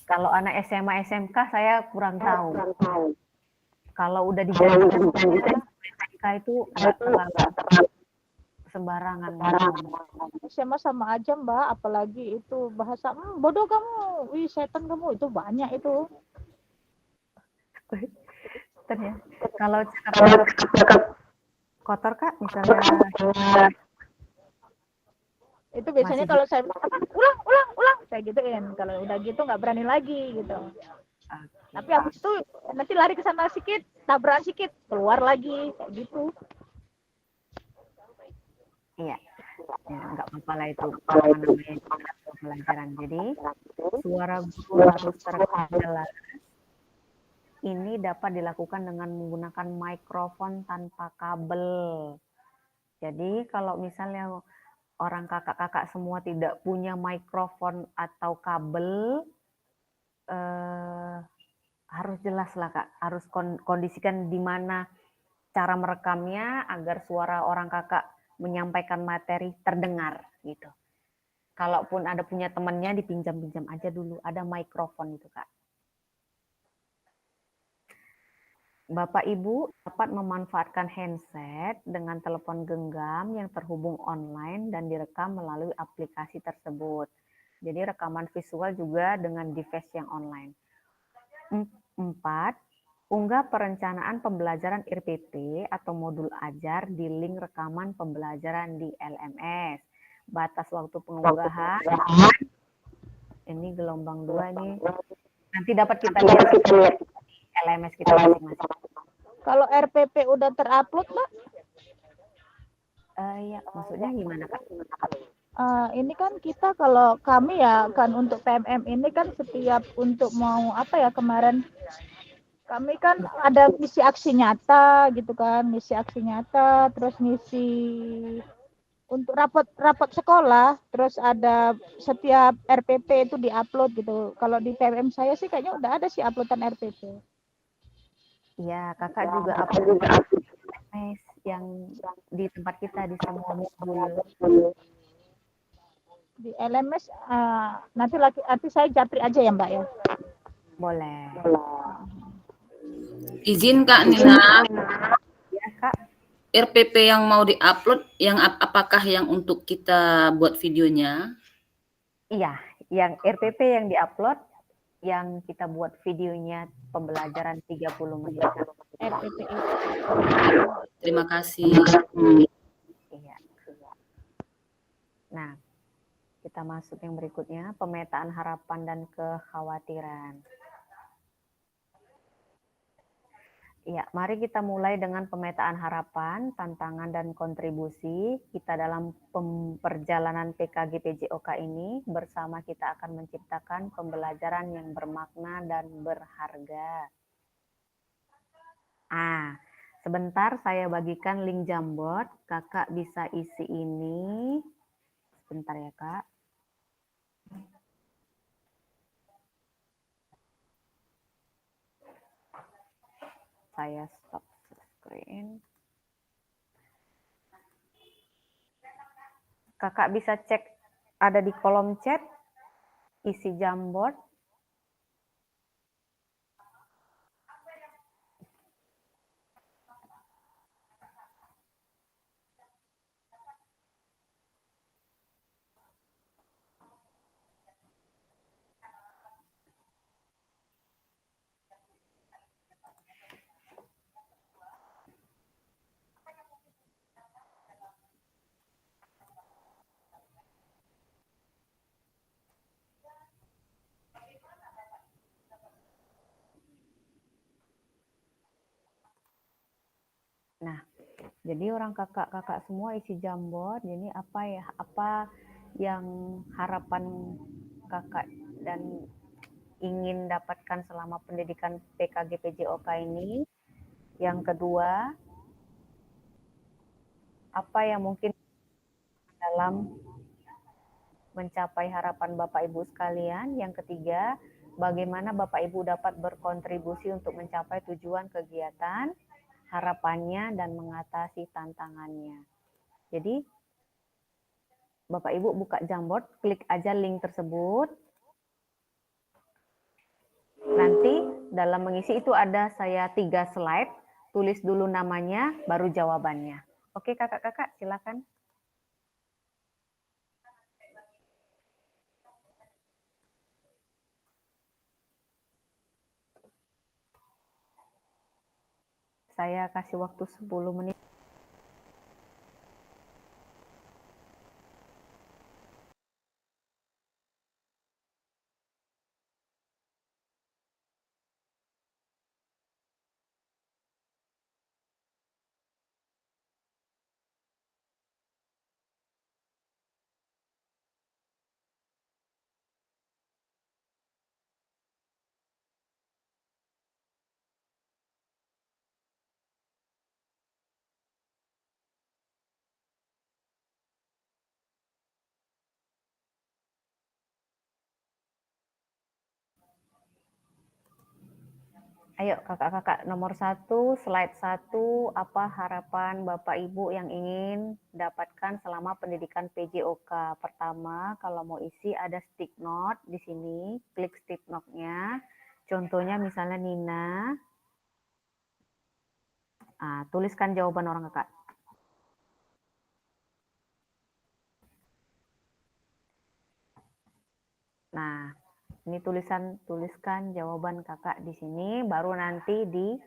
Kalau anak SMA SMK saya kurang tahu. Kalau udah dijadikan SMK itu agak terlalu sembarangan. SMA sama aja Mbak, apalagi itu bahasa bodoh kamu, wih setan kamu, itu banyak itu. Ya. Kalau cakap kotor Kak, misalnya itu biasanya kalau saya ulang saya gituin, kalau udah gitu nggak berani lagi gitu. Tapi habis itu nanti lari ke sana sedikit, tabrak sedikit, keluar lagi kayak gitu. Iya, ya, nggak apa-apa lah itu pelajaran. Jadi suara guru harus terekam jelas. Ini dapat dilakukan dengan menggunakan mikrofon tanpa kabel. Jadi kalau misalnya orang kakak-kakak semua tidak punya mikrofon atau kabel, harus jelas lah Kak. Harus kondisikan di mana cara merekamnya agar suara orang kakak menyampaikan materi terdengar gitu. Kalaupun ada punya temannya dipinjam-pinjam aja dulu, ada mikrofon itu Kak. Bapak Ibu dapat memanfaatkan handset dengan telepon genggam yang terhubung online dan direkam melalui aplikasi tersebut. Jadi rekaman visual juga dengan device yang online. 4. Unggah perencanaan pembelajaran RPP atau modul ajar di link rekaman pembelajaran di LMS. Batas waktu pengunggahan, ini gelombang 2 nih. Nanti dapat kita lihat di LMS kita masing-masing. Kalau RPP udah terupload, Mbak? Ya, maksudnya gimana, Kak? Ini kan kita kalau kami ya kan untuk PMM ini kan setiap untuk mau apa ya kemarin kami kan ada misi aksi nyata gitu kan, misi aksi nyata, terus misi untuk rapat sekolah, terus ada setiap RPP itu diupload gitu. Kalau di PMM saya sih kayaknya udah ada sih uploadan RPP. Iya, Kakak juga upload LMS yang di tempat kita di semua modul. Di LMS nanti saya japri aja ya Mbak ya. Boleh. Izin Kak Nina, Ya, Kak. RPP yang mau diupload, yang apakah yang untuk kita buat videonya? Iya, yang RPP yang diupload, yang kita buat videonya pembelajaran 30 menit. RPP itu. Terima kasih. Iya. Nah, kita masuk yang berikutnya, pemetaan harapan dan kekhawatiran. Ya, mari kita mulai dengan pemetaan harapan, tantangan, dan kontribusi kita dalam perjalanan PKG PJOK ini. Bersama kita akan menciptakan pembelajaran yang bermakna dan berharga. Sebentar saya bagikan link Jamboard. Kakak bisa isi ini. Sebentar ya, Kak. Saya stop screen. Kakak bisa cek ada di kolom chat, isi Jamboard. Nah, jadi orang kakak-kakak semua isi Jamboard. Jadi apa yang harapan kakak dan ingin dapatkan selama pendidikan PKG PJOK ini? Yang kedua, apa yang mungkin dalam mencapai harapan Bapak Ibu sekalian? Yang ketiga, bagaimana Bapak Ibu dapat berkontribusi untuk mencapai tujuan kegiatan, harapannya, dan mengatasi tantangannya. Jadi, Bapak Ibu buka Jamboard, klik aja link tersebut. Nanti dalam mengisi itu ada saya 3 slide, tulis dulu namanya, baru jawabannya. Oke kakak-kakak, silakan. Saya kasih waktu 10 menit. Ayo kakak-kakak, nomor 1, slide 1, apa harapan Bapak Ibu yang ingin dapatkan selama pendidikan PJOK? Pertama, kalau mau isi ada stick note di sini, klik stick note-nya. Contohnya misalnya Nina. Tuliskan jawaban orang kakak. Nah, ini tuliskan jawaban kakak di sini, baru nanti di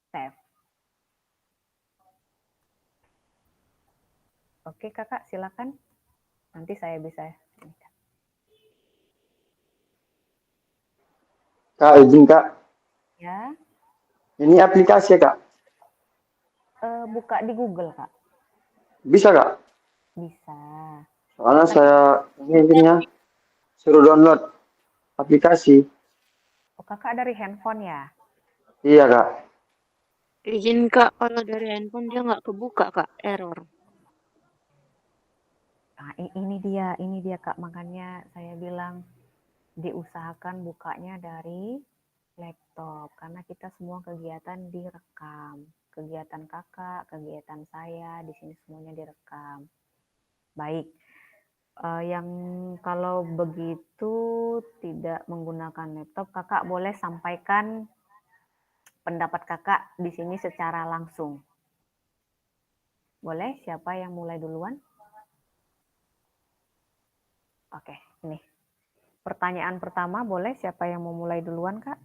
save. Oke kakak, silakan. Nanti saya bisa. Kak, izin Kak. Ya. Ini aplikasi Kak. Buka di Google Kak. Bisa Kak? Bisa. Soalnya saya inginnya suruh download aplikasi. Oh, kakak dari handphone ya? Iya Kak. Izin Kak, kalau dari handphone dia nggak kebuka Kak, error. Nah, ini dia Kak, makanya saya bilang diusahakan bukanya dari laptop, karena kita semua kegiatan direkam. Kegiatan kakak, kegiatan saya, di sini semuanya direkam. Baik, yang kalau begitu tidak menggunakan laptop, kakak boleh sampaikan pendapat kakak di sini secara langsung. Boleh? Siapa yang mulai duluan? Oke, ini. Pertanyaan pertama, boleh siapa yang mau mulai duluan, Kak?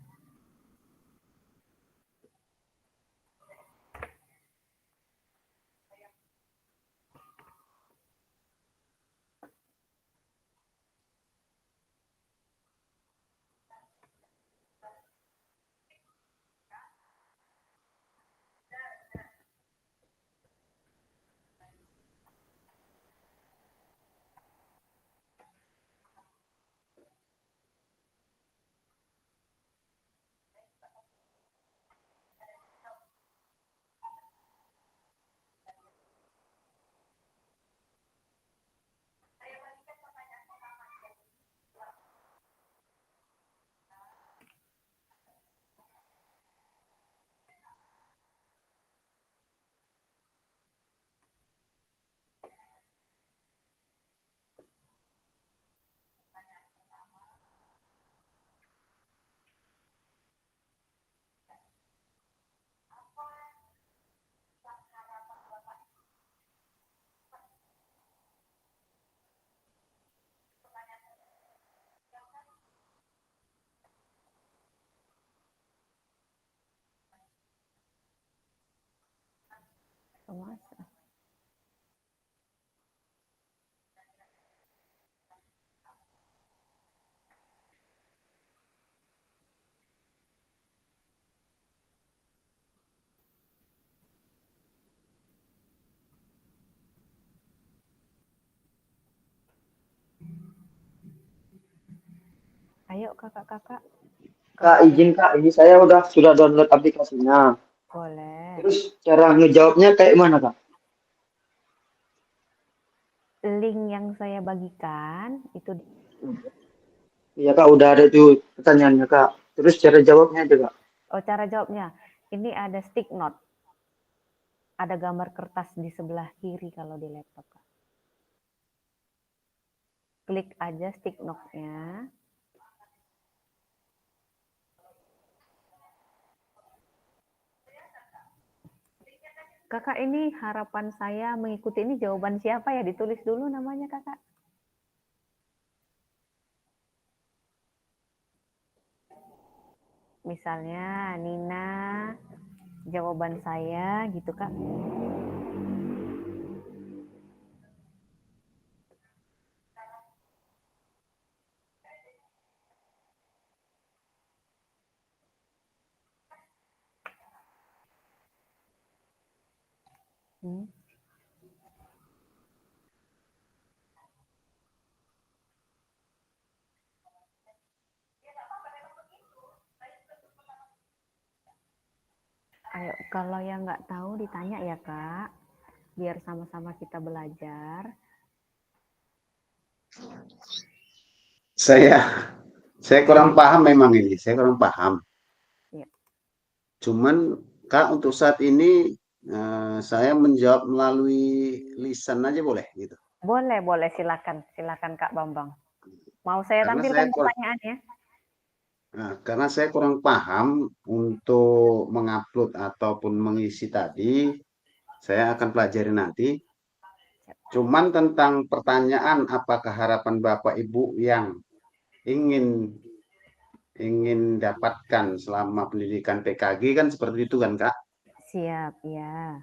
Ayo kakak-kakak. Kak, izin Kak, ini saya sudah download aplikasinya. Boleh. Terus cara ngejawabnya kayak mana Kak? Link yang saya bagikan itu. Iya Kak, udah ada itu pertanyaannya Kak. Terus cara jawabnya juga. Oh, cara jawabnya. Ini ada stick note. Ada gambar kertas di sebelah kiri kalau di laptop, Kak. Klik aja stick note-nya. Kakak, ini harapan saya mengikuti ini jawaban siapa ya? Ditulis dulu namanya kakak. Misalnya Nina, jawaban saya gitu kak. Ayo, kalau yang nggak tahu ditanya ya kak, biar sama-sama kita belajar. Saya kurang paham memang ini, saya kurang paham. Ya. Cuman Kak, untuk saat ini saya menjawab melalui lisan aja boleh gitu. Boleh, silakan Kak Bambang. Mau saya Karena tampilkan saya pertanyaannya? Nah, karena saya kurang paham untuk mengupload ataupun mengisi tadi, saya akan pelajari nanti. Cuman tentang pertanyaan apakah harapan Bapak Ibu yang ingin dapatkan selama pendidikan PKG kan seperti itu kan, Kak? Siap, ya.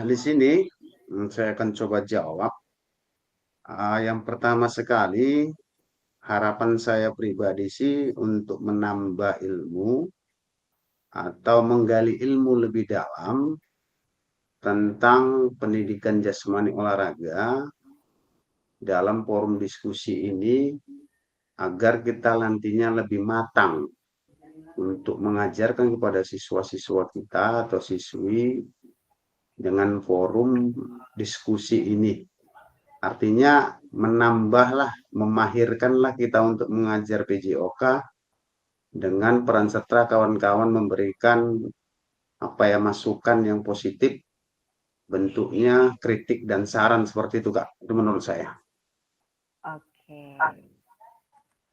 Di sini saya akan coba jawab. Yang pertama sekali, harapan saya pribadi sih untuk menambah ilmu atau menggali ilmu lebih dalam tentang pendidikan jasmani olahraga dalam forum diskusi ini agar kita nantinya lebih matang untuk mengajarkan kepada siswa-siswa kita atau siswi dengan forum diskusi ini. Artinya menambahlah, memahirkanlah kita untuk mengajar PJOK dengan peran serta kawan-kawan memberikan masukan yang positif, bentuknya kritik dan saran seperti itu, Kak. Itu menurut saya. Oke.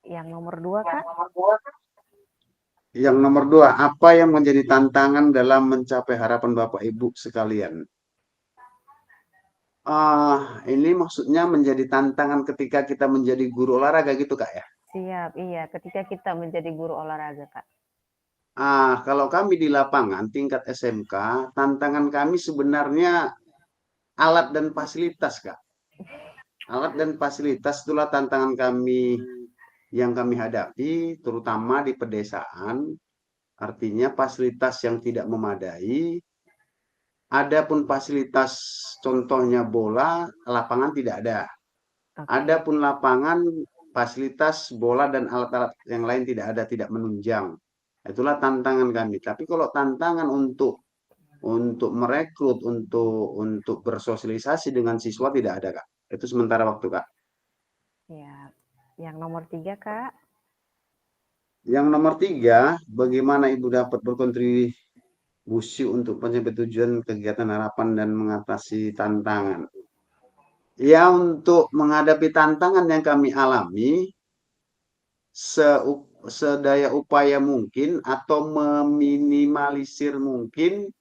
Yang nomor 2, Kak? Yang nomor 2, apa yang menjadi tantangan dalam mencapai harapan Bapak Ibu sekalian? Ini maksudnya menjadi tantangan ketika kita menjadi guru olahraga gitu, Kak ya? Siap, iya. Ketika kita menjadi guru olahraga, Kak. Kalau kami di lapangan tingkat SMK, tantangan kami sebenarnya alat dan fasilitas, Kak. Alat dan fasilitas itulah tantangan kami yang kami hadapi, terutama di pedesaan. Artinya fasilitas yang tidak memadai. Adapun fasilitas contohnya bola, lapangan tidak ada. Adapun lapangan, fasilitas bola dan alat-alat yang lain tidak ada, tidak menunjang. Itulah tantangan kami. Tapi kalau tantangan untuk merekrut, untuk bersosialisasi dengan siswa tidak ada, Kak. Itu sementara waktu, Kak. Siap. Yang nomor 3, Kak? Yang nomor 3, bagaimana Ibu dapat berkontribusi untuk mencapai tujuan kegiatan harapan dan mengatasi tantangan? Ya, untuk menghadapi tantangan yang kami alami, sedaya upaya mungkin atau meminimalisir mungkin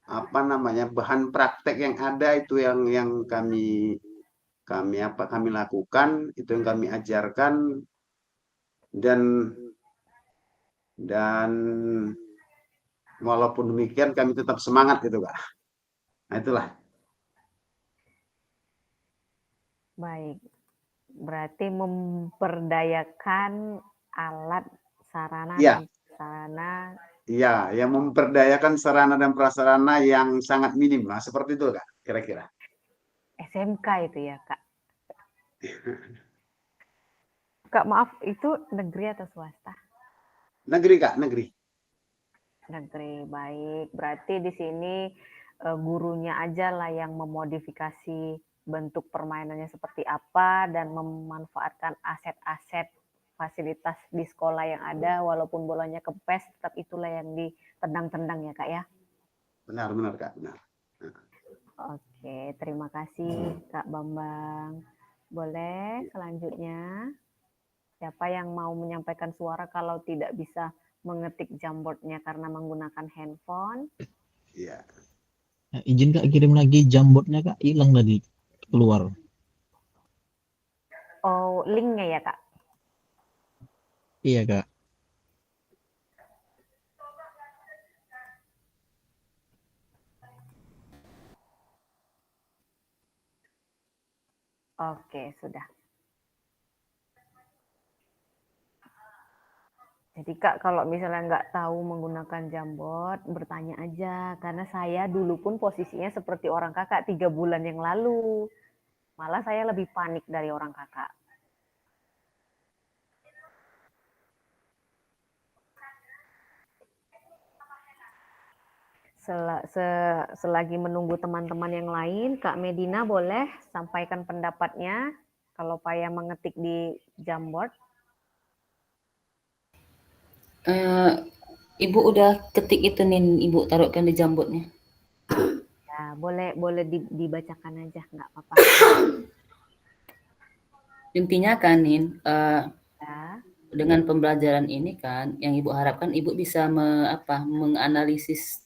bahan praktek yang ada itu yang kami lakukan, itu yang kami ajarkan, dan walaupun demikian kami tetap semangat gitu, Kak. Nah, itulah. Baik. Berarti memperdayakan alat, sarana, Ya. dan prasarana. Iya, yang memperdayakan sarana dan prasarana yang sangat minim. Nah, seperti itu, Kak, kira-kira. SMK itu ya, Kak? Kak, maaf, itu negeri atau swasta? Negeri, Kak, negeri. Negeri, baik. Berarti di sini gurunya aja lah yang memodifikasi bentuk permainannya seperti apa dan memanfaatkan aset-aset fasilitas di sekolah yang ada, walaupun bolanya kempes, tetap itulah yang ditendang-tendang ya, Kak ya? Benar, Kak, benar. Oke, terima kasih Kak Bambang. Boleh selanjutnya, siapa yang mau menyampaikan suara kalau tidak bisa mengetik Jamboardnya karena menggunakan handphone? Iya. Nah, izin Kak kirim lagi Jamboardnya Kak, hilang tadi keluar. Oh, linknya ya Kak? Iya Kak. Oke, sudah. Jadi Kak, kalau misalnya nggak tahu menggunakan Jamboard, bertanya aja. Karena saya dulu pun posisinya seperti orang Kakak 3 bulan yang lalu. Malah saya lebih panik dari orang Kakak. Selagi menunggu teman-teman yang lain, Kak Medina boleh sampaikan pendapatnya kalau payah mengetik di Jamboard. Ibu udah ketik itu nih, Ibu taruhkan di Jamboardnya. Ya, boleh dibacakan aja, nggak apa-apa. Intinya kan, Nin, Ya. Dengan pembelajaran ini kan, yang Ibu harapkan Ibu bisa menganalisis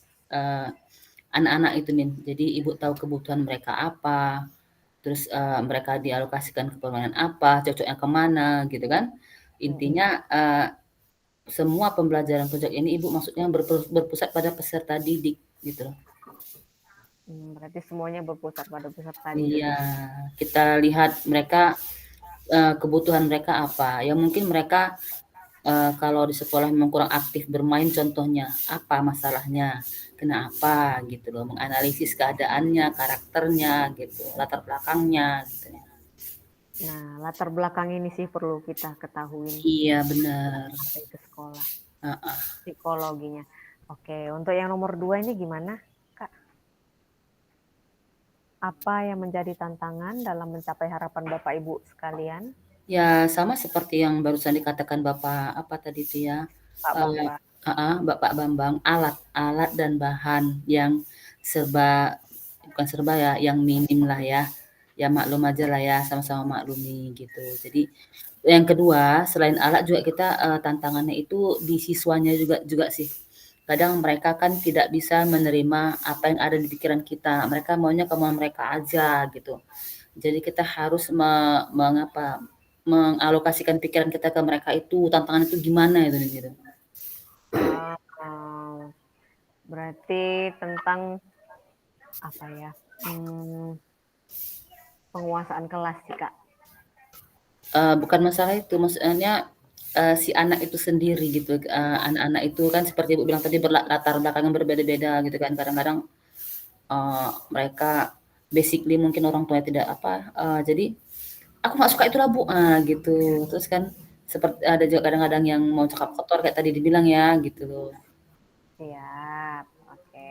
anak-anak itu, Min. Jadi Ibu tahu kebutuhan mereka apa, terus mereka dialokasikan ke permainan apa, cocoknya kemana, gitu kan. Intinya semua pembelajaran proyek ini Ibu maksudnya berpusat pada peserta didik, gitu loh. Berarti semuanya berpusat pada peserta didik. Iya, kita lihat mereka kebutuhan mereka apa. Ya mungkin mereka kalau di sekolah memang kurang aktif bermain, contohnya apa masalahnya, kenapa gitu loh, menganalisis keadaannya, karakternya gitu, latar belakangnya gitu ya. Nah, latar belakang ini sih perlu kita ketahui Iya benar. sampai ke sekolah. Psikologinya. Oke, untuk yang nomor 2 ini gimana, Kak? Apa yang menjadi tantangan dalam mencapai harapan Bapak Ibu sekalian? Ya sama seperti yang barusan dikatakan Bapak apa tadi itu ya, Pak Bambang. Bapak Bambang, alat dan bahan yang bukan serba ya, yang minim lah ya. Ya maklum aja lah ya, sama-sama maklumi gitu. Jadi yang kedua, selain alat juga kita tantangannya itu di siswanya juga sih. Kadang mereka kan tidak bisa menerima apa yang ada di pikiran kita. Mereka maunya kemauan mereka aja gitu. Jadi kita harus mengalokasikan pikiran kita ke mereka itu, tantangan itu gimana itu gitu. Berarti tentang apa ya? Penguasaan kelas sih, Kak. Bukan masalah itu, maksudnya si anak itu sendiri gitu. Anak-anak itu kan seperti Ibu bilang tadi latar belakang yang berbeda-beda gitu kan. Kadang-kadang mereka basically mungkin orang tuanya tidak jadi aku nggak suka itu lah Bu, gitu. Terus kan seperti ada juga kadang-kadang yang mau cakap kotor kayak tadi dibilang ya gitu loh. Siap, oke.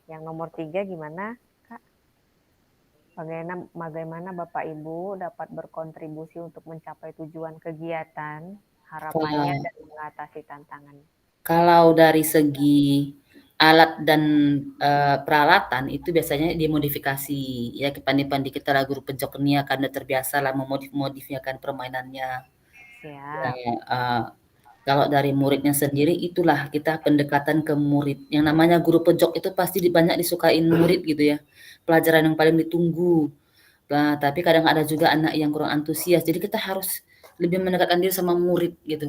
Yang nomor 3 gimana, Kak? Bagaimana Bapak Ibu dapat berkontribusi untuk mencapai tujuan kegiatan, harapannya dan mengatasi tantangan? Kalau dari segi alat dan peralatan itu biasanya dimodifikasi ya, pandi kita lah guru pejoknya karena terbiasa lah memodifikasikan permainannya. Siap. Kalau dari muridnya sendiri itulah kita pendekatan ke murid. Yang namanya guru pejok itu pasti banyak disukain murid gitu ya. Pelajaran yang paling ditunggu. Nah, tapi kadang ada juga anak yang kurang antusias. Jadi kita harus lebih mendekatkan diri sama murid gitu.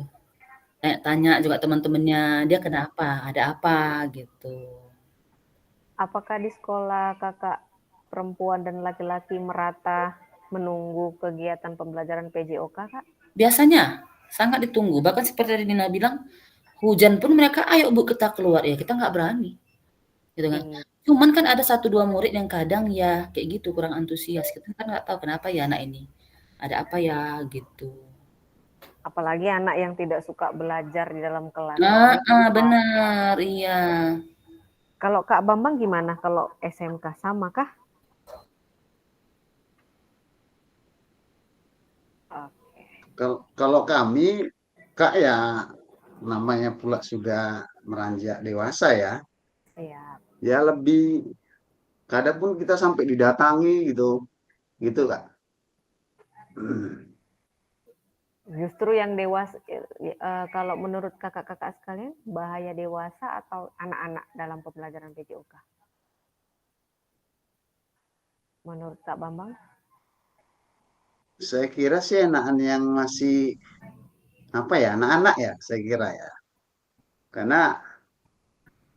Tanya juga teman-temannya, dia kenapa, ada apa gitu. Apakah di sekolah Kakak perempuan dan laki-laki merata menunggu kegiatan pembelajaran PJOK, Kak? Biasanya sangat ditunggu. Bahkan seperti tadi Nina bilang, hujan pun mereka, ayo Bu kita keluar. Ya kita nggak berani. Gitu kan. Cuman kan ada 1-2 murid yang kadang ya kayak gitu, kurang antusias. Kita kan nggak tahu kenapa ya anak ini. Ada apa ya gitu. Apalagi anak yang tidak suka belajar di dalam kelas. Benar, iya. Kalau Kak Bambang gimana kalau SMK, sama kah? Kalau kami, Kak ya namanya pula sudah meranjak dewasa ya. Iya. Ya lebih, kadang pun kita sampai didatangi gitu Kak. Justru yang dewasa, kalau menurut kakak-kakak sekalian, bahaya dewasa atau anak-anak dalam pembelajaran PJOK? Menurut Kak Bambang? Saya kira sih anak-anak yang masih anak-anak ya, saya kira ya. Karena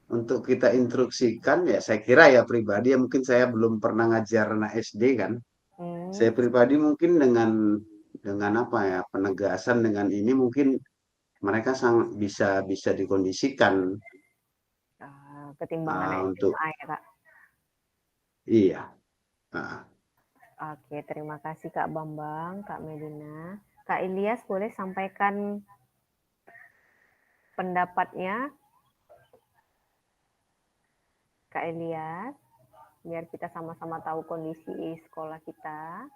untuk kita instruksikan ya, saya kira ya pribadi ya, mungkin saya belum pernah ngajar anak SD kan. Saya pribadi mungkin dengan penegasan dengan ini mungkin mereka sangat bisa dikondisikan ketimbangan untuk SMA ya, Kak? Iya. Oke, terima kasih Kak Bambang, Kak Medina. Kak Ilyas boleh sampaikan pendapatnya? Kak Ilyas, biar kita sama-sama tahu kondisi sekolah kita.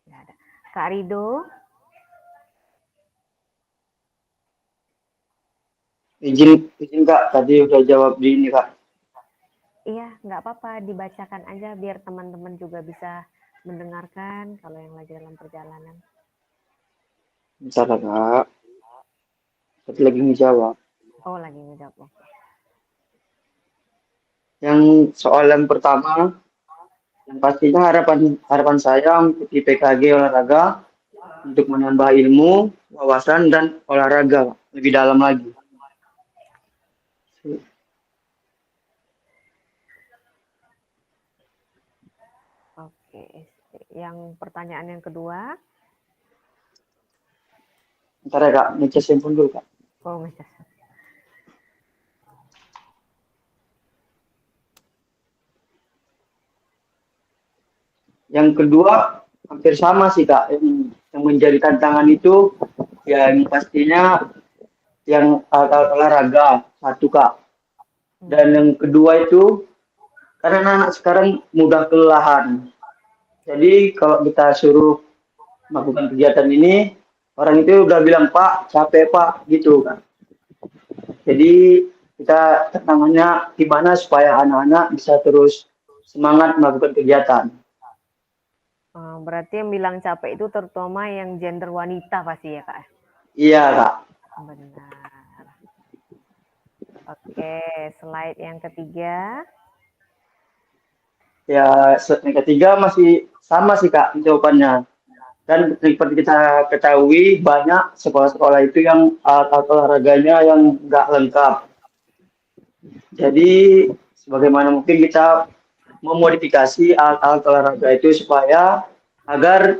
Tidak ada. Kak Rido? Izin Kak, tadi udah jawab di ini Kak. Iya, nggak apa-apa, dibacakan aja biar teman-teman juga bisa mendengarkan kalau yang lagi dalam perjalanan. Bentar ya, Kak. Satu lagi ngejawab. Oh, lagi ngejawab. Yang soal yang pertama, yang pastinya harapan saya untuk IPKG olahraga untuk menambah ilmu, wawasan, dan olahraga lebih dalam lagi. Oke, yang pertanyaan yang kedua. Bentar ya, Kak. Ngecas handphone dulu, Kak. Oh, ngecas. Yang kedua hampir sama sih, Kak. Yang menjadi tantangan itu yang pastinya yang olahraga satu, Kak. Dan yang kedua itu karena anak sekarang mudah kelelahan. Jadi kalau kita suruh melakukan kegiatan ini, orang itu udah bilang, Pak, capek Pak, gitu kan. Jadi kita tantangannya gimana supaya anak-anak bisa terus semangat melakukan kegiatan. Berarti yang bilang capek itu terutama yang gender wanita pasti ya, Kak? Iya, Kak. Benar. Oke, slide yang ketiga. Ya, yang ketiga masih sama sih, Kak, jawabannya. Dan seperti kita ketahui, banyak sekolah-sekolah itu yang alat olahraganya yang nggak lengkap. Jadi, sebagaimana mungkin kita memodifikasi alat-alat olahraga itu supaya agar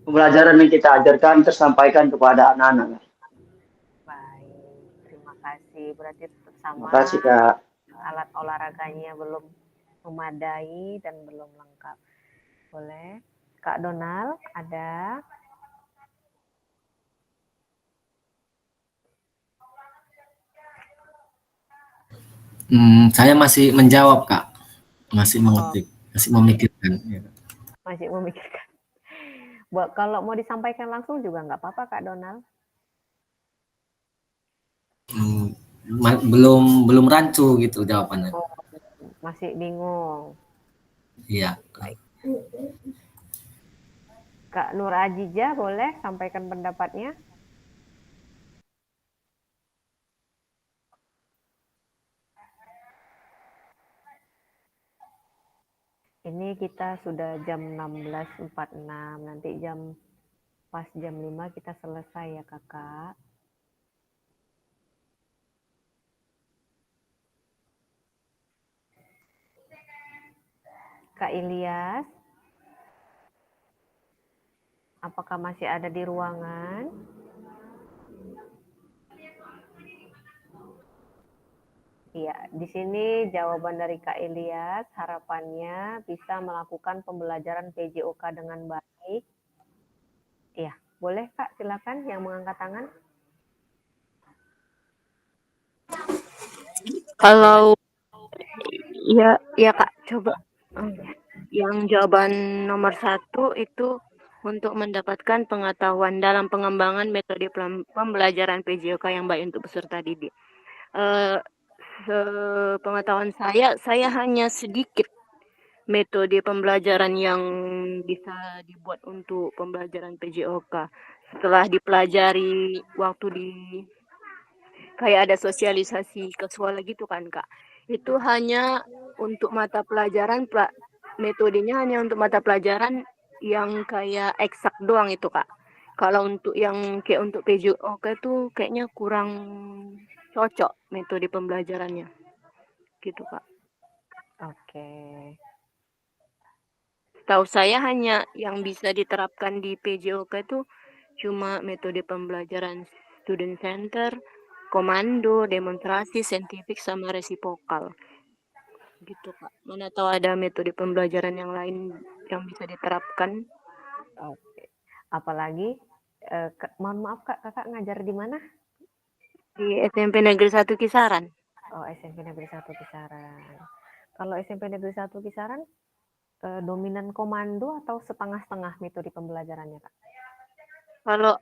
pembelajaran yang kita ajarkan tersampaikan kepada anak-anak. Baik, terima kasih. Berarti tetap sama. Terima kasih, Kak. Alat olahraganya belum memadai dan belum lengkap. Boleh. Kak Donald, ada? Saya masih menjawab, Kak. Masih mengetik, masih memikirkan. Masih memikirkan. Kalau mau disampaikan langsung juga nggak apa-apa, Kak Donald. Belum rancu gitu jawabannya. Oh, masih bingung. Iya. Baik. Kak Nur Ajija boleh sampaikan pendapatnya? Ini kita sudah jam 16.46, nanti pas jam 5 kita selesai ya, Kakak. Kak Ilyas, apakah masih ada di ruangan? Iya, di sini jawaban dari Kak Ilyas, harapannya bisa melakukan pembelajaran PJOK dengan baik. Iya, boleh Kak, silakan yang mengangkat tangan. Kalau ya Kak, coba. Yang jawaban nomor 1 itu untuk mendapatkan pengetahuan dalam pengembangan metode pembelajaran PJOK yang baik untuk peserta didik. Sepengetahuan saya hanya sedikit metode pembelajaran yang bisa dibuat untuk pembelajaran PJOK. Setelah dipelajari waktu kayak ada sosialisasi ke sekolah gitu kan, Kak. Itu hanya untuk mata pelajaran, metodenya hanya untuk mata pelajaran yang kayak eksak doang itu, Kak. Kalau untuk yang kayak untuk PJOK itu kayaknya kurang cocok metode pembelajarannya. Gitu, Kak. Oke. Tahu saya hanya yang bisa diterapkan di PJOK itu cuma metode pembelajaran student center, komando, demonstrasi, saintifik, sama resipokal. Gitu, Kak. Mana tahu ada metode pembelajaran yang lain yang bisa diterapkan. Oke. Apalagi, mohon maaf Kak, Kakak ngajar di mana? Di SMP Negeri 1 Kisaran. Oh, SMP Negeri 1 Kisaran. Kalau SMP Negeri 1 Kisaran, dominan komando atau setengah-setengah metode pembelajarannya, Kak? Kalau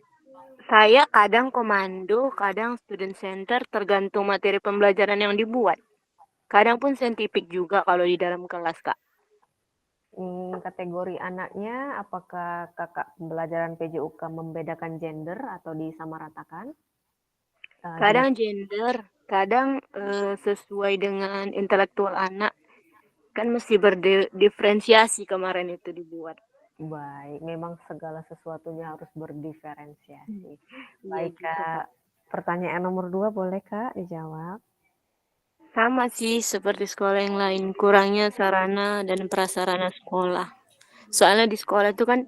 saya kadang komando, kadang student center, tergantung materi pembelajaran yang dibuat. Kadang pun saintifik juga kalau di dalam kelas, Kak. kategori anaknya, apakah kakak pembelajaran PJOK membedakan gender atau disamaratakan? Kadang gender, kadang sesuai dengan intelektual anak. Kan mesti berdiferensiasi kemarin itu dibuat. Baik, memang segala sesuatunya harus berdiferensiasi. Iya Baik, gitu, Kak. Kak. Pertanyaan nomor 2 boleh, Kak, dijawab? Sama sih seperti sekolah yang lain, kurangnya sarana dan prasarana sekolah. Soalnya di sekolah itu kan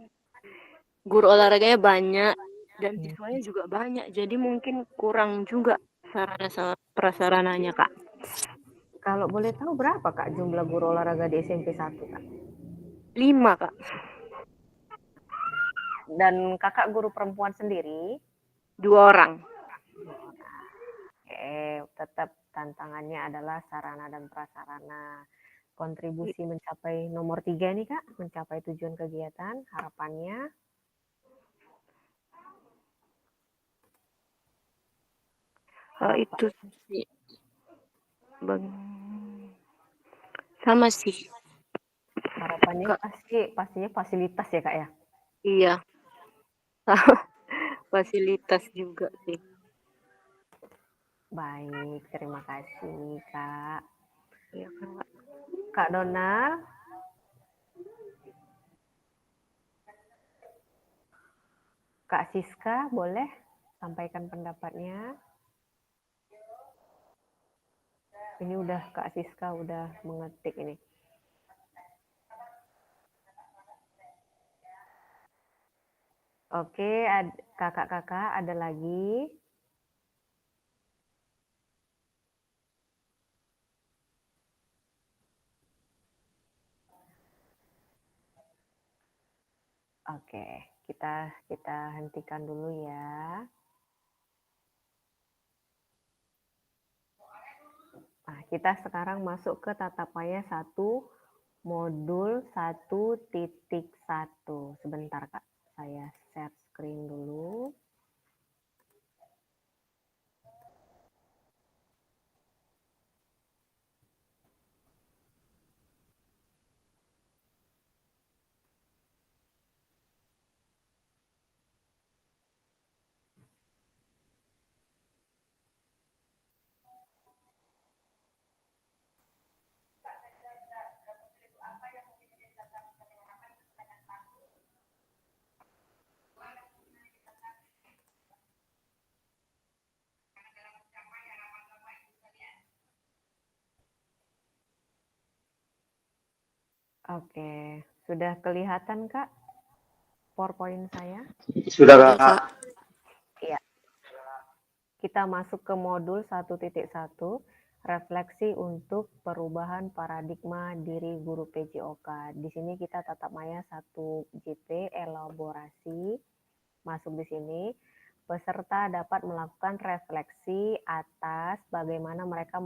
guru olahraganya banyak dan siswanya juga banyak, jadi mungkin kurang juga sarana sama prasarananya, Kak. Kalau boleh tahu berapa, Kak, jumlah guru olahraga di SMP 1, Kak? 5, Kak. Dan kakak guru perempuan sendiri? 2 orang. Oke, tetap tantangannya adalah sarana dan prasarana. Kontribusi mencapai nomor 3 nih, Kak, mencapai tujuan kegiatan, harapannya? Itu sih. Sama sih. Harapannya pastinya fasilitas ya, Kak, ya? Iya. Fasilitas juga sih. Baik, terima kasih, Kak. Iya, Kak. Kak Donal? Kak Siska, boleh sampaikan pendapatnya? Ini udah Kak Siska udah mengetik ini. Oke, kakak-kakak ada lagi? Oke, kita hentikan dulu ya. Nah, kita sekarang masuk ke tatap maya 1 modul 1.1. Sebentar, Kak. Saya share screen dulu. Oke, sudah kelihatan, Kak, PowerPoint saya? Sudah, Udah, Kak. Kak. Iya. Kita masuk ke modul 1.1, refleksi untuk perubahan paradigma diri guru PJOK. Di sini kita tatap maya 1 JP, elaborasi. Masuk di sini, peserta dapat melakukan refleksi atas bagaimana mereka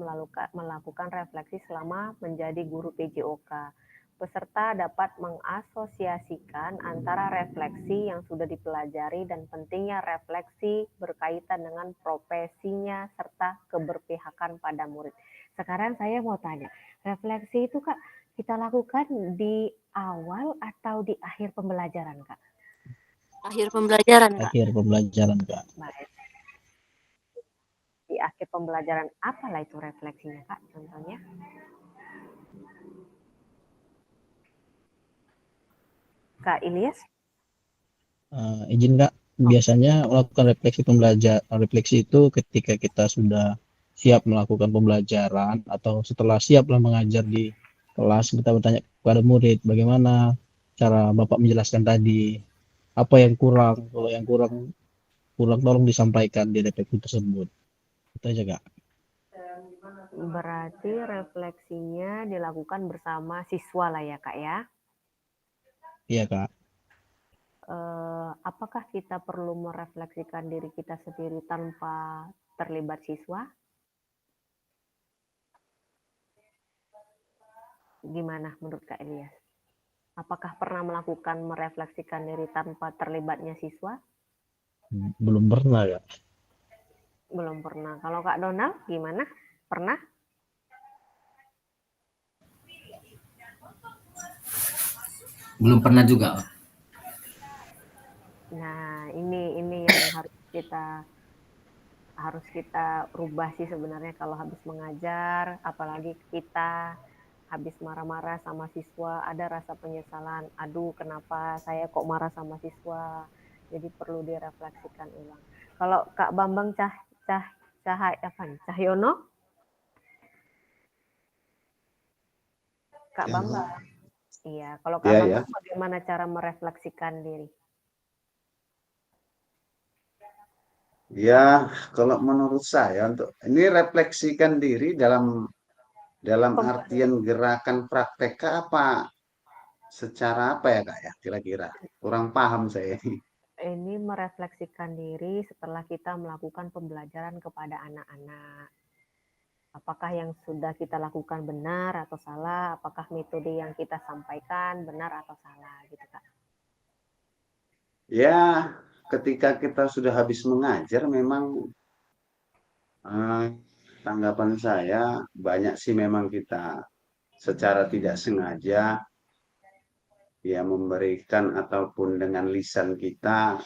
melakukan refleksi selama menjadi guru PJOK. Peserta dapat mengasosiasikan antara refleksi yang sudah dipelajari dan pentingnya refleksi berkaitan dengan profesinya serta keberpihakan pada murid. Sekarang saya mau tanya, refleksi itu, Kak, kita lakukan di awal atau di akhir pembelajaran, Kak? Akhir pembelajaran, Kak. Akhir pembelajaran, Kak. Baik. Di akhir pembelajaran, apalah itu refleksinya, Kak, contohnya? Kak Ilyas? Izin, Kak, biasanya melakukan refleksi itu ketika kita sudah siap melakukan pembelajaran atau setelah siaplah mengajar di kelas, kita bertanya kepada murid bagaimana cara Bapak menjelaskan tadi, apa yang kurang, kalau yang kurang tolong disampaikan di refleksi tersebut. Itu aja, Kak. Berarti refleksinya dilakukan bersama siswa lah ya, Kak, ya? Iya, Kak. Apakah kita perlu merefleksikan diri kita sendiri tanpa terlibat siswa? Gimana menurut Kak Ilyas? Apakah pernah melakukan merefleksikan diri tanpa terlibatnya siswa? Belum pernah, Kak. Belum pernah. Kalau Kak Donald gimana? Pernah? Belum pernah juga. Nah, ini yang harus kita rubah sih sebenarnya kalau habis mengajar, apalagi kita habis marah-marah sama siswa, ada rasa penyesalan. Aduh, kenapa saya kok marah sama siswa? Jadi perlu direfleksikan ulang. Kalau Kak Bambang Cahyono? Kak Bambang. Iya, kalau Kak Bambang bagaimana cara merefleksikan diri? Ya, kalau menurut saya untuk ini refleksikan diri dalam artian gerakan praktek apa? Secara apa ya Kak ya kira-kira? Kurang paham saya ini. Ini merefleksikan diri setelah kita melakukan pembelajaran kepada anak-anak. Apakah yang sudah kita lakukan benar atau salah? Apakah metode yang kita sampaikan benar atau salah gitu Kak? Ya, ketika kita sudah habis mengajar memang tanggapan saya banyak sih memang kita secara tidak sengaja ya memberikan ataupun dengan lisan kita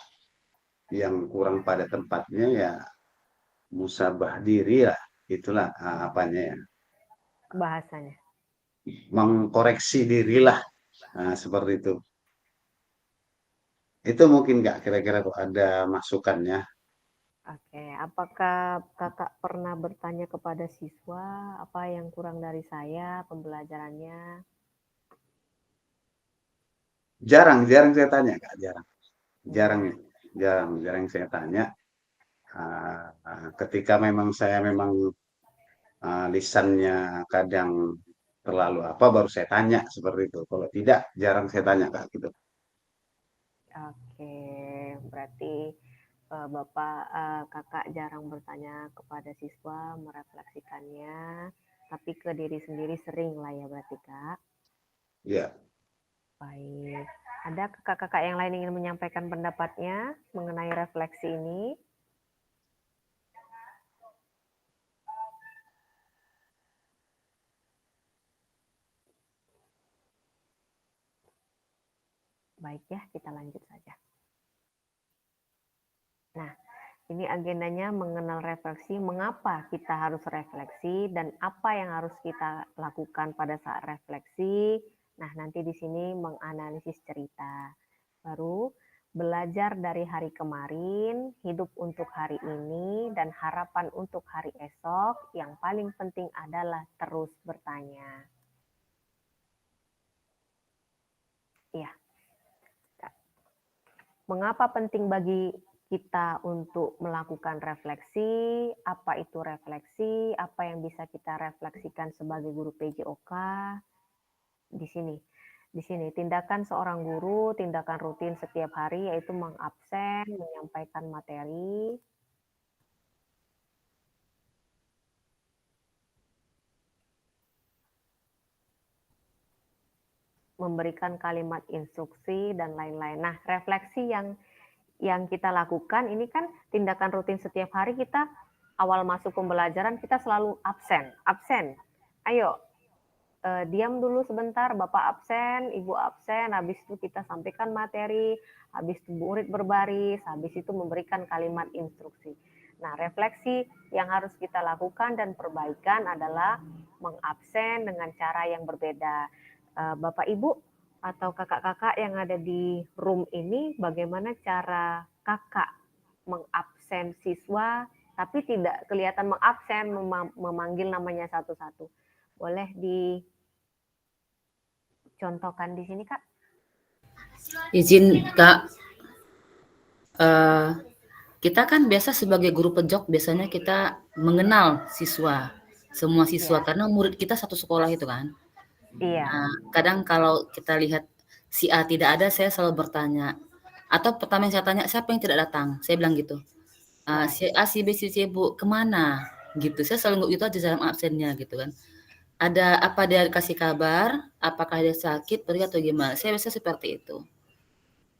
yang kurang pada tempatnya ya musabah diri lah, itulah apanya ya, Bahasanya. mengkoreksi dirilah, seperti itu. Itu mungkin nggak kira-kira kok ada masukannya. Oke, apakah Kakak pernah bertanya kepada siswa apa yang kurang dari saya pembelajarannya? Jarang saya tanya Kak, jarang saya tanya. Ketika memang saya lisannya kadang terlalu apa baru saya tanya seperti itu. Kalau tidak jarang saya tanya Kak gitu. Oke, berarti Kakak jarang bertanya kepada siswa, merefleksikannya, tapi ke diri sendiri sering lah ya berarti Kak. Iya. Baik. Ada kakak-kakak yang lain ingin menyampaikan pendapatnya mengenai refleksi ini? Baik ya, kita lanjut saja. Nah, ini agendanya mengenal refleksi, mengapa kita harus refleksi dan apa yang harus kita lakukan pada saat refleksi. Nah, nanti di sini menganalisis cerita. Baru belajar dari hari kemarin, hidup untuk hari ini, dan harapan untuk hari esok. Yang paling penting adalah terus bertanya. Iya. Mengapa penting bagi kita untuk melakukan refleksi? Apa itu refleksi? Apa yang bisa kita refleksikan sebagai guru PJOK? Di sini tindakan seorang guru, tindakan rutin setiap hari yaitu mengabsen, menyampaikan materi, memberikan kalimat instruksi dan lain-lain. Nah, refleksi yang kita lakukan ini kan tindakan rutin setiap hari. Kita awal masuk pembelajaran kita selalu absen. Ayo, diam dulu sebentar, Bapak absen, Ibu absen, habis itu kita sampaikan materi, habis itu murid berbaris, habis itu memberikan kalimat instruksi. Nah, refleksi yang harus kita lakukan dan perbaikan adalah mengabsen dengan cara yang berbeda. Bapak Ibu atau kakak-kakak yang ada di room ini, bagaimana cara kakak mengabsen siswa tapi tidak kelihatan mengabsen, memanggil namanya satu-satu? Boleh dicontohkan di sini Kak? Izin Kak, kita kan biasa sebagai guru pejok biasanya kita mengenal semua siswa karena murid kita satu sekolah itu kan. Iya. Nah, kadang kalau kita lihat si A tidak ada, saya selalu bertanya. Atau pertama yang saya tanya, siapa yang tidak datang? Saya bilang gitu. Si A, si B, si C, Bu, kemana? Gitu. Saya selalu gitu aja dalam absennya gitu kan. Ada apa dia kasih kabar? Apakah dia sakit, pergi atau gimana? Saya biasa seperti itu.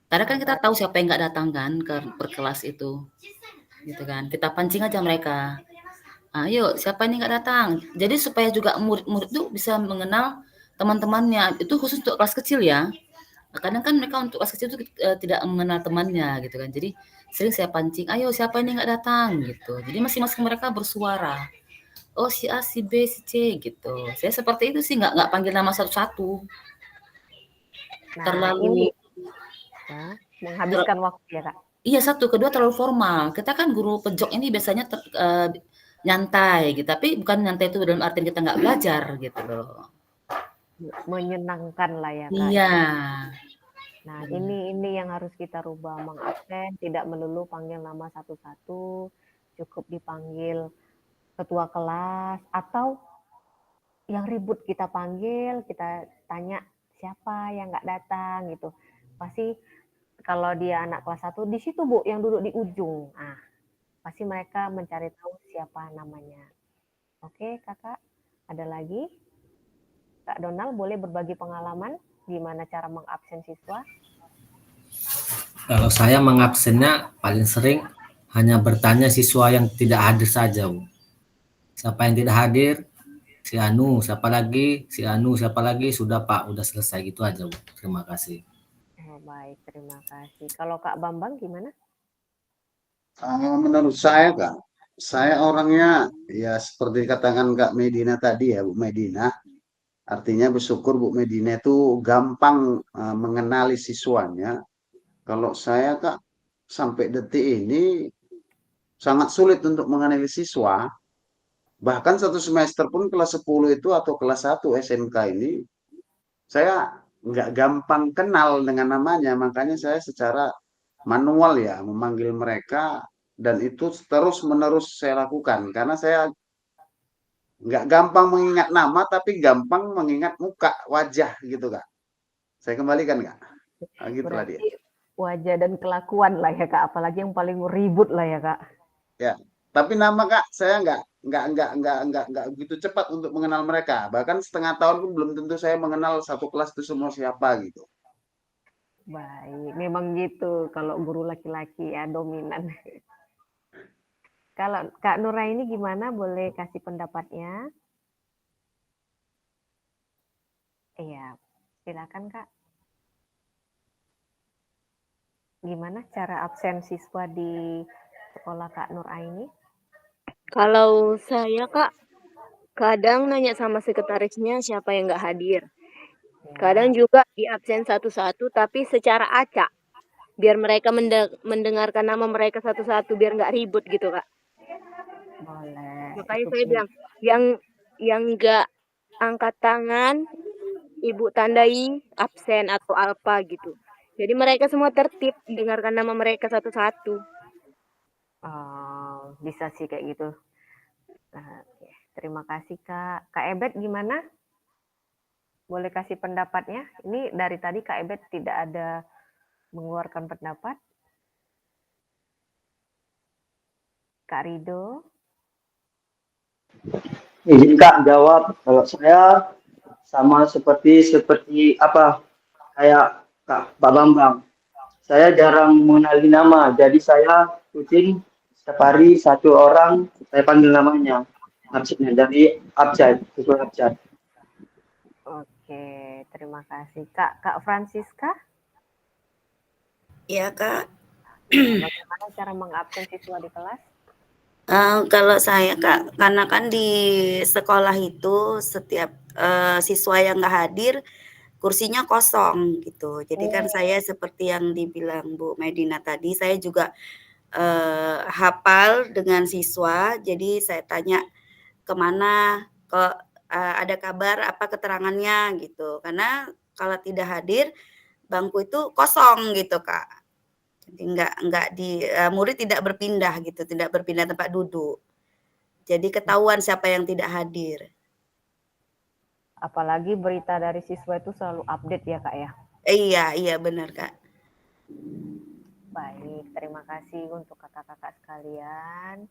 Karena kan kita tahu siapa yang nggak datang kan ke perkelas itu. Gitu kan. Kita pancing aja mereka. Ayo, siapa ini nggak datang? Jadi supaya juga murid-murid itu bisa mengenal teman-temannya, itu khusus untuk kelas kecil ya. Kadang kan mereka untuk kelas kecil itu tidak mengenal temannya gitu kan. Jadi sering saya pancing, ayo siapa ini nggak datang gitu. Jadi masing-masing mereka bersuara. Oh si A, si B, si C gitu. Saya seperti itu sih nggak panggil nama satu-satu. Nah, Terlalu ini ya, menghabiskan waktu ya, Kak. Iya, satu, kedua terlalu formal. Kita kan guru pejok ini biasanya nyantai gitu, tapi bukan nyantai itu dalam artian kita nggak belajar gitu loh. Menyenangkan lah ya, Kak. Iya. Nah, ini yang harus kita rubah, mengabsen, tidak melulu panggil nama satu-satu, cukup dipanggil ketua kelas, atau yang ribut kita panggil, kita tanya siapa yang nggak datang gitu. Pasti kalau dia anak kelas 1, di situ Bu, yang duduk di ujung. Ah, pasti mereka mencari tahu siapa namanya. Oke, Kakak, ada lagi? Kak Donald boleh berbagi pengalaman gimana cara mengabsen siswa? Kalau saya mengabsennya paling sering hanya bertanya siswa yang tidak hadir saja, Bu. Siapa yang tidak hadir, si Anu, siapa lagi, si Anu, siapa lagi, sudah Pak, udah selesai gitu aja, Bu. Terima kasih. Oh, baik, terima kasih. Kalau Kak Bambang gimana? Menurut saya Kak, saya orangnya ya seperti katakan Kak Medina tadi ya Bu Medina, artinya bersyukur Bu Medina itu gampang mengenali siswanya. Kalau saya Kak sampai detik ini sangat sulit untuk mengenali siswa. Bahkan satu semester pun kelas 10 itu atau kelas 1 SMK ini saya nggak gampang kenal dengan namanya, makanya saya secara manual ya memanggil mereka dan itu terus-menerus saya lakukan karena saya nggak gampang mengingat nama tapi gampang mengingat muka, wajah gitu Kak. Saya kembalikan Kak. Nah, gitulah dia. Berarti wajah dan kelakuan lah ya Kak, apalagi yang paling ribut lah ya Kak. Ya, tapi nama Kak saya nggak begitu cepat untuk mengenal mereka. Bahkan setengah tahun pun belum tentu saya mengenal satu kelas itu semua siapa gitu. Baik, memang gitu kalau guru laki-laki ya dominan. Kalau Kak Nuraini gimana? Boleh kasih pendapatnya? Iya, silakan Kak. Gimana cara absen siswa di sekolah Kak Nuraini? Kalau saya Kak, kadang nanya sama sekretarisnya siapa yang nggak hadir. Kadang juga di absen satu-satu tapi secara acak. Biar mereka mendengarkan nama mereka satu-satu biar nggak ribut gitu Kak. Boleh. Makanya saya bilang yang nggak angkat tangan Ibu tandai absen atau apa gitu. Jadi mereka semua tertib dengarkan nama mereka satu-satu. Oh, bisa sih kayak gitu. Nah, oke. Terima kasih Kak. Kak Ebet gimana? Boleh kasih pendapatnya? Ini dari tadi Kak Ebet tidak ada mengeluarkan pendapat. Kak Rido? Izin Kak jawab. Kalau saya sama seperti apa kayak Kak Bambang. Saya jarang mengenali nama, jadi saya rutin setiap hari satu orang saya panggil namanya. Absennya dari abjad, sesuai abjad. Oke, terima kasih Kak. Kak Francisca? Ya Kak. Bagaimana cara mengabsen siswa di kelas? Kalau saya Kak, karena kan di sekolah itu setiap siswa yang nggak hadir, kursinya kosong gitu. Jadi kan saya seperti yang dibilang Bu Medina tadi, saya juga hafal dengan siswa. Jadi saya tanya kemana, kok ada kabar apa keterangannya gitu. Karena kalau tidak hadir, bangku itu kosong gitu Kak. Jadi murid tidak berpindah gitu, tidak berpindah tempat duduk. Jadi ketahuan siapa yang tidak hadir. Apalagi berita dari siswa itu selalu update ya Kak ya? Iya benar Kak. Baik, terima kasih untuk kakak-kakak sekalian.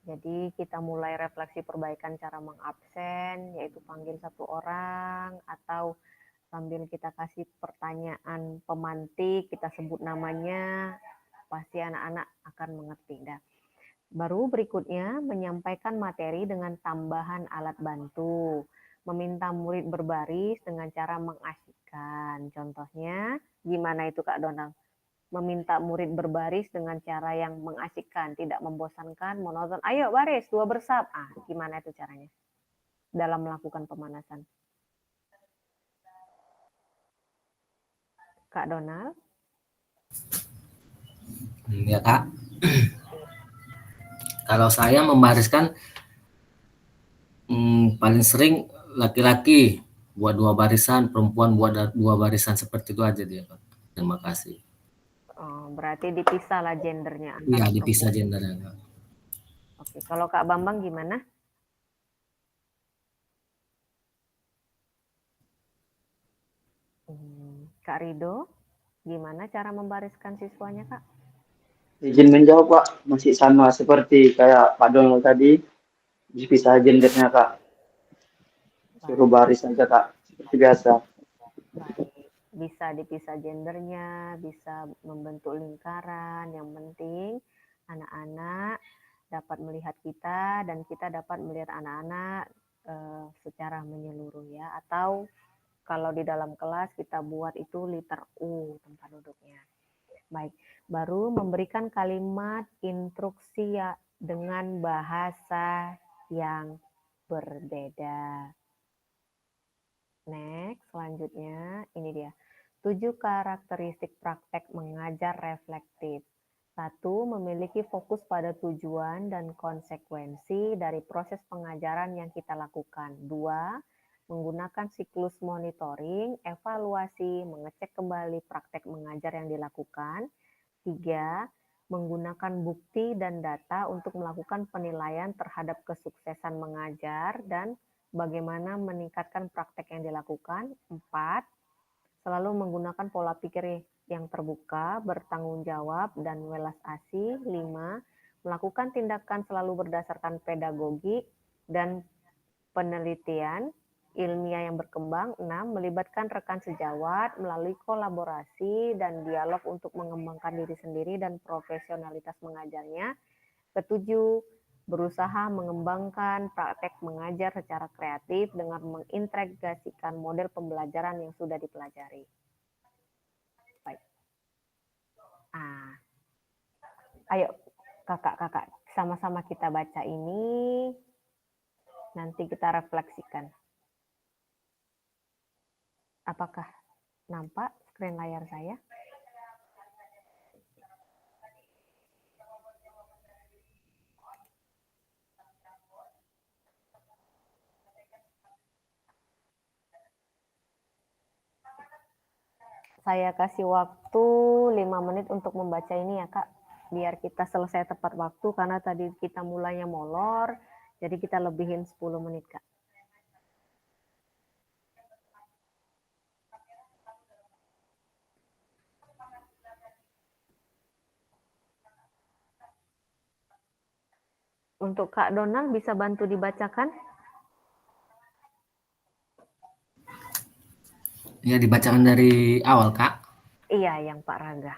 Jadi kita mulai refleksi perbaikan cara mengabsen, yaitu panggil satu orang atau sambil kita kasih pertanyaan pemantik, kita sebut namanya, pasti anak-anak akan mengerti. Nah, baru berikutnya menyampaikan materi dengan tambahan alat bantu. meminta murid berbaris dengan cara mengasyikkan. Contohnya, gimana itu Kak Donald? Meminta murid berbaris dengan cara yang mengasyikkan, tidak membosankan, monoton. Ayo baris, 2 bersab. Gimana itu caranya dalam melakukan pemanasan? Kak Donald? Ya Kak. Kalau saya membariskan paling sering laki-laki buat 2 barisan, perempuan buat 2 barisan, seperti itu aja dia Pak. Terima kasih. Oh, berarti dipisah lah gendernya Iya, antara dipisah perempuan. gendernya. Oke, kalau Kak Bambang gimana? Kak Rido, gimana cara membariskan siswanya Kak? Izin menjawab Pak, masih sama seperti kayak Pak Donald tadi, dipisah gendernya Kak. Suruh baris aja Kak, seperti biasa. Baik, bisa dipisah gendernya, bisa membentuk lingkaran. Yang penting anak-anak dapat melihat kita dan kita dapat melihat anak-anak secara menyeluruh ya. Atau kalau di dalam kelas kita buat itu liter U tempat duduknya. Baik, baru memberikan kalimat instruksi ya dengan bahasa yang berbeda. Next, selanjutnya ini dia. 7 karakteristik praktek mengajar reflektif. 1. Memiliki fokus pada tujuan dan konsekuensi dari proses pengajaran yang kita lakukan. 2. Menggunakan siklus monitoring, evaluasi, mengecek kembali praktek mengajar yang dilakukan. 3. Menggunakan bukti dan data untuk melakukan penilaian terhadap kesuksesan mengajar dan bagaimana meningkatkan praktek yang dilakukan. 4. Selalu menggunakan pola pikir yang terbuka, bertanggung jawab, dan welas asih. 5. Melakukan tindakan selalu berdasarkan pedagogi dan penelitian ilmiah yang berkembang. 6. Melibatkan rekan sejawat melalui kolaborasi dan dialog untuk mengembangkan diri sendiri dan profesionalitas mengajarnya. 7. Berusaha mengembangkan praktek mengajar secara kreatif dengan mengintegrasikan model pembelajaran yang sudah dipelajari. Baik. Ayo kakak-kakak, sama-sama kita baca ini, nanti kita refleksikan. Apakah nampak screen layar saya? Saya kasih waktu 5 menit untuk membaca ini ya Kak, biar kita selesai tepat waktu karena tadi kita mulainya molor, jadi kita lebihin 10 menit Kak. Untuk Kak Donald bisa bantu dibacakan? Ya, dibacakan dari awal, Kak. Iya, yang Pak Raga.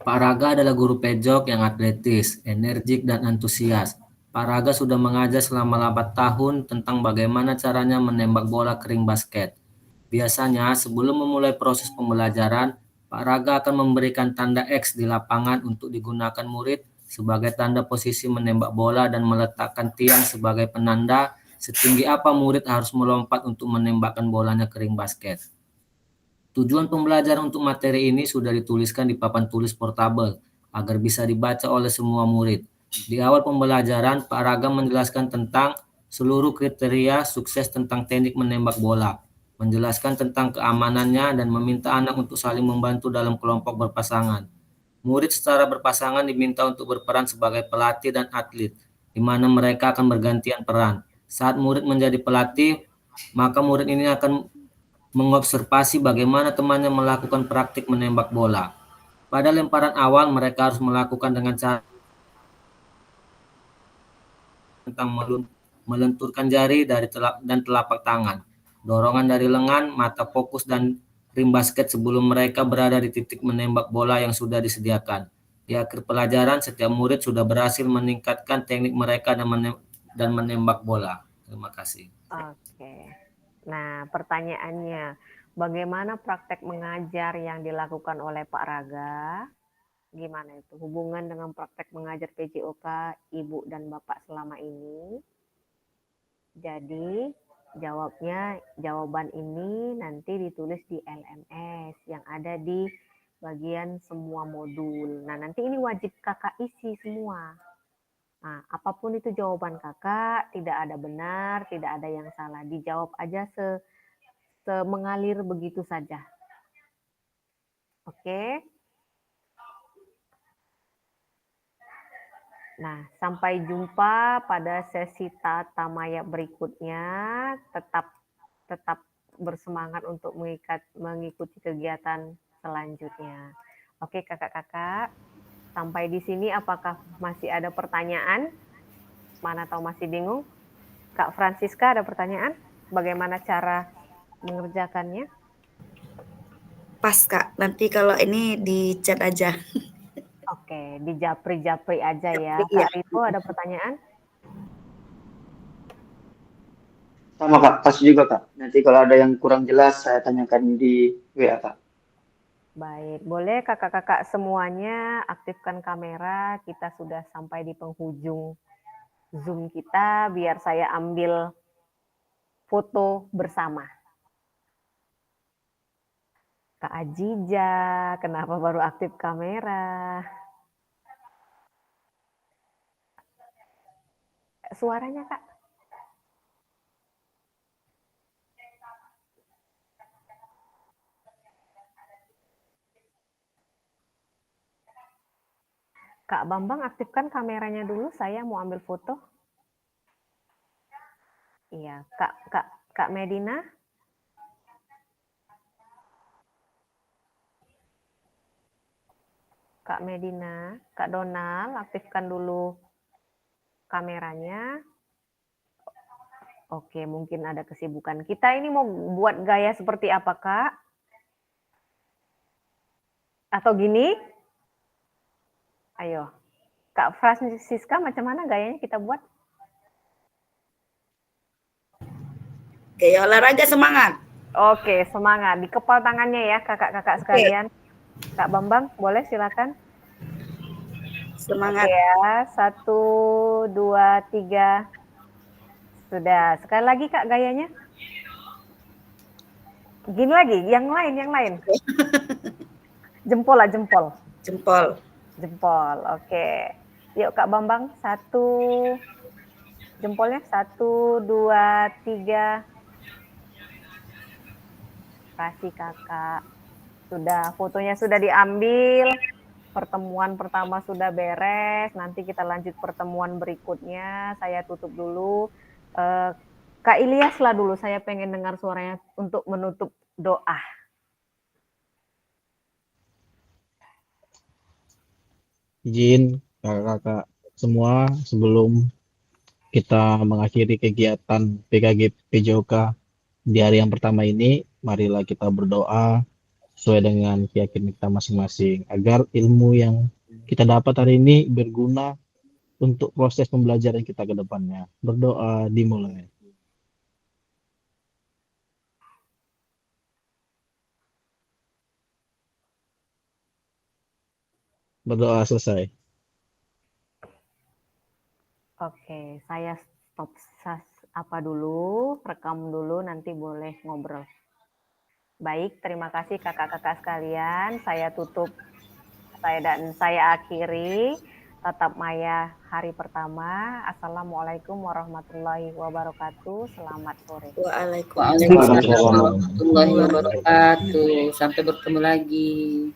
Pak Raga adalah guru pejok yang atletis, energik, dan antusias. Pak Raga sudah mengajar selama 8 tahun tentang bagaimana caranya menembak bola kering basket. Biasanya, sebelum memulai proses pembelajaran, Pak Raga akan memberikan tanda X di lapangan untuk digunakan murid sebagai tanda posisi menembak bola dan meletakkan tiang sebagai penanda setinggi apa murid harus melompat untuk menembakkan bolanya kering basket. Tujuan pembelajaran untuk materi ini sudah dituliskan di papan tulis portabel agar bisa dibaca oleh semua murid. Di awal pembelajaran, Pak Raga menjelaskan tentang seluruh kriteria sukses tentang teknik menembak bola, menjelaskan tentang keamanannya dan meminta anak untuk saling membantu dalam kelompok berpasangan. Murid secara berpasangan diminta untuk berperan sebagai pelatih dan atlet, di mana mereka akan bergantian peran. Saat murid menjadi pelatih, maka murid ini akan mengobservasi bagaimana temannya melakukan praktik menembak bola. Pada lemparan awal, mereka harus melakukan dengan cara tentang melenturkan jari dan telapak tangan, dorongan dari lengan, mata fokus, dan rim basket sebelum mereka berada di titik menembak bola yang sudah disediakan. Di akhir pelajaran, setiap murid sudah berhasil meningkatkan teknik mereka dan menembak bola. Terima kasih. Oke. Nah, pertanyaannya, bagaimana praktek mengajar yang dilakukan oleh Pak Raga? Gimana itu hubungan dengan praktek mengajar PJOK Ibu dan Bapak selama ini? Jadi, jawaban ini nanti ditulis di LMS yang ada di bagian semua modul. Nah, nanti ini wajib kakak isi semua. Nah, apapun itu jawaban kakak, tidak ada benar, tidak ada yang salah. Dijawab aja mengalir begitu saja. Oke? Nah, sampai jumpa pada sesi tata maya berikutnya. Tetap bersemangat untuk mengikuti kegiatan selanjutnya. Oke, kakak-kakak. Sampai di sini apakah masih ada pertanyaan? Mana tahu masih bingung? Kak Francisca ada pertanyaan? Bagaimana cara mengerjakannya? Pas Kak, nanti kalau ini di chat aja. Oke, di japri-japri aja ya. Japri, Kak iya. Rito ada pertanyaan? Sama Kak, pas juga Kak. Nanti kalau ada yang kurang jelas saya tanyakan di WA Kak. Baik, boleh kakak-kakak semuanya aktifkan kamera. Kita sudah sampai di penghujung Zoom kita, biar saya ambil foto bersama. Kak Ajija, kenapa baru aktif kamera? Suaranya Kak. Kak Bambang aktifkan kameranya dulu, saya mau ambil foto. Iya, Kak Medina. Kak Medina, Kak Donald, aktifkan dulu kameranya. Oke, mungkin ada kesibukan. Kita ini mau buat gaya seperti apa, Kak? Atau gini? Ayo. Kak Francisca, macam mana gayanya kita buat? Gaya olahraga semangat. Oke, semangat. Dikepal tangannya ya, kakak-kakak sekalian. Kak Bambang, boleh silakan. Semangat. Oke ya, 1, 2, 3. Sudah. Sekali lagi Kak gayanya. Gini lagi, yang lain. Jempol lah, jempol. Jempol, oke. Yuk Kak Bambang, 1. Jempolnya 1, 2, 3. Kasih kakak. Sudah, fotonya sudah diambil. Pertemuan pertama sudah beres. Nanti kita lanjut pertemuan berikutnya. Saya tutup dulu. Kak Ilyas lah dulu, saya pengen dengar suaranya untuk menutup doa. Izin kakak-kakak semua sebelum kita mengakhiri kegiatan PKG PJOK di hari yang pertama ini, marilah kita berdoa sesuai dengan keyakinan kita masing-masing agar ilmu yang kita dapat hari ini berguna untuk proses pembelajaran kita ke depannya. Berdoa dimulai. Berdoa selesai. Oke, saya stop dulu, rekam dulu, nanti boleh ngobrol. Baik, terima kasih kakak-kakak sekalian. Saya tutup dan saya akhiri tatap maya hari pertama. Assalamualaikum warahmatullahi wabarakatuh. Selamat sore. Waalaikumsalam warahmatullahi wabarakatuh. Sampai bertemu lagi.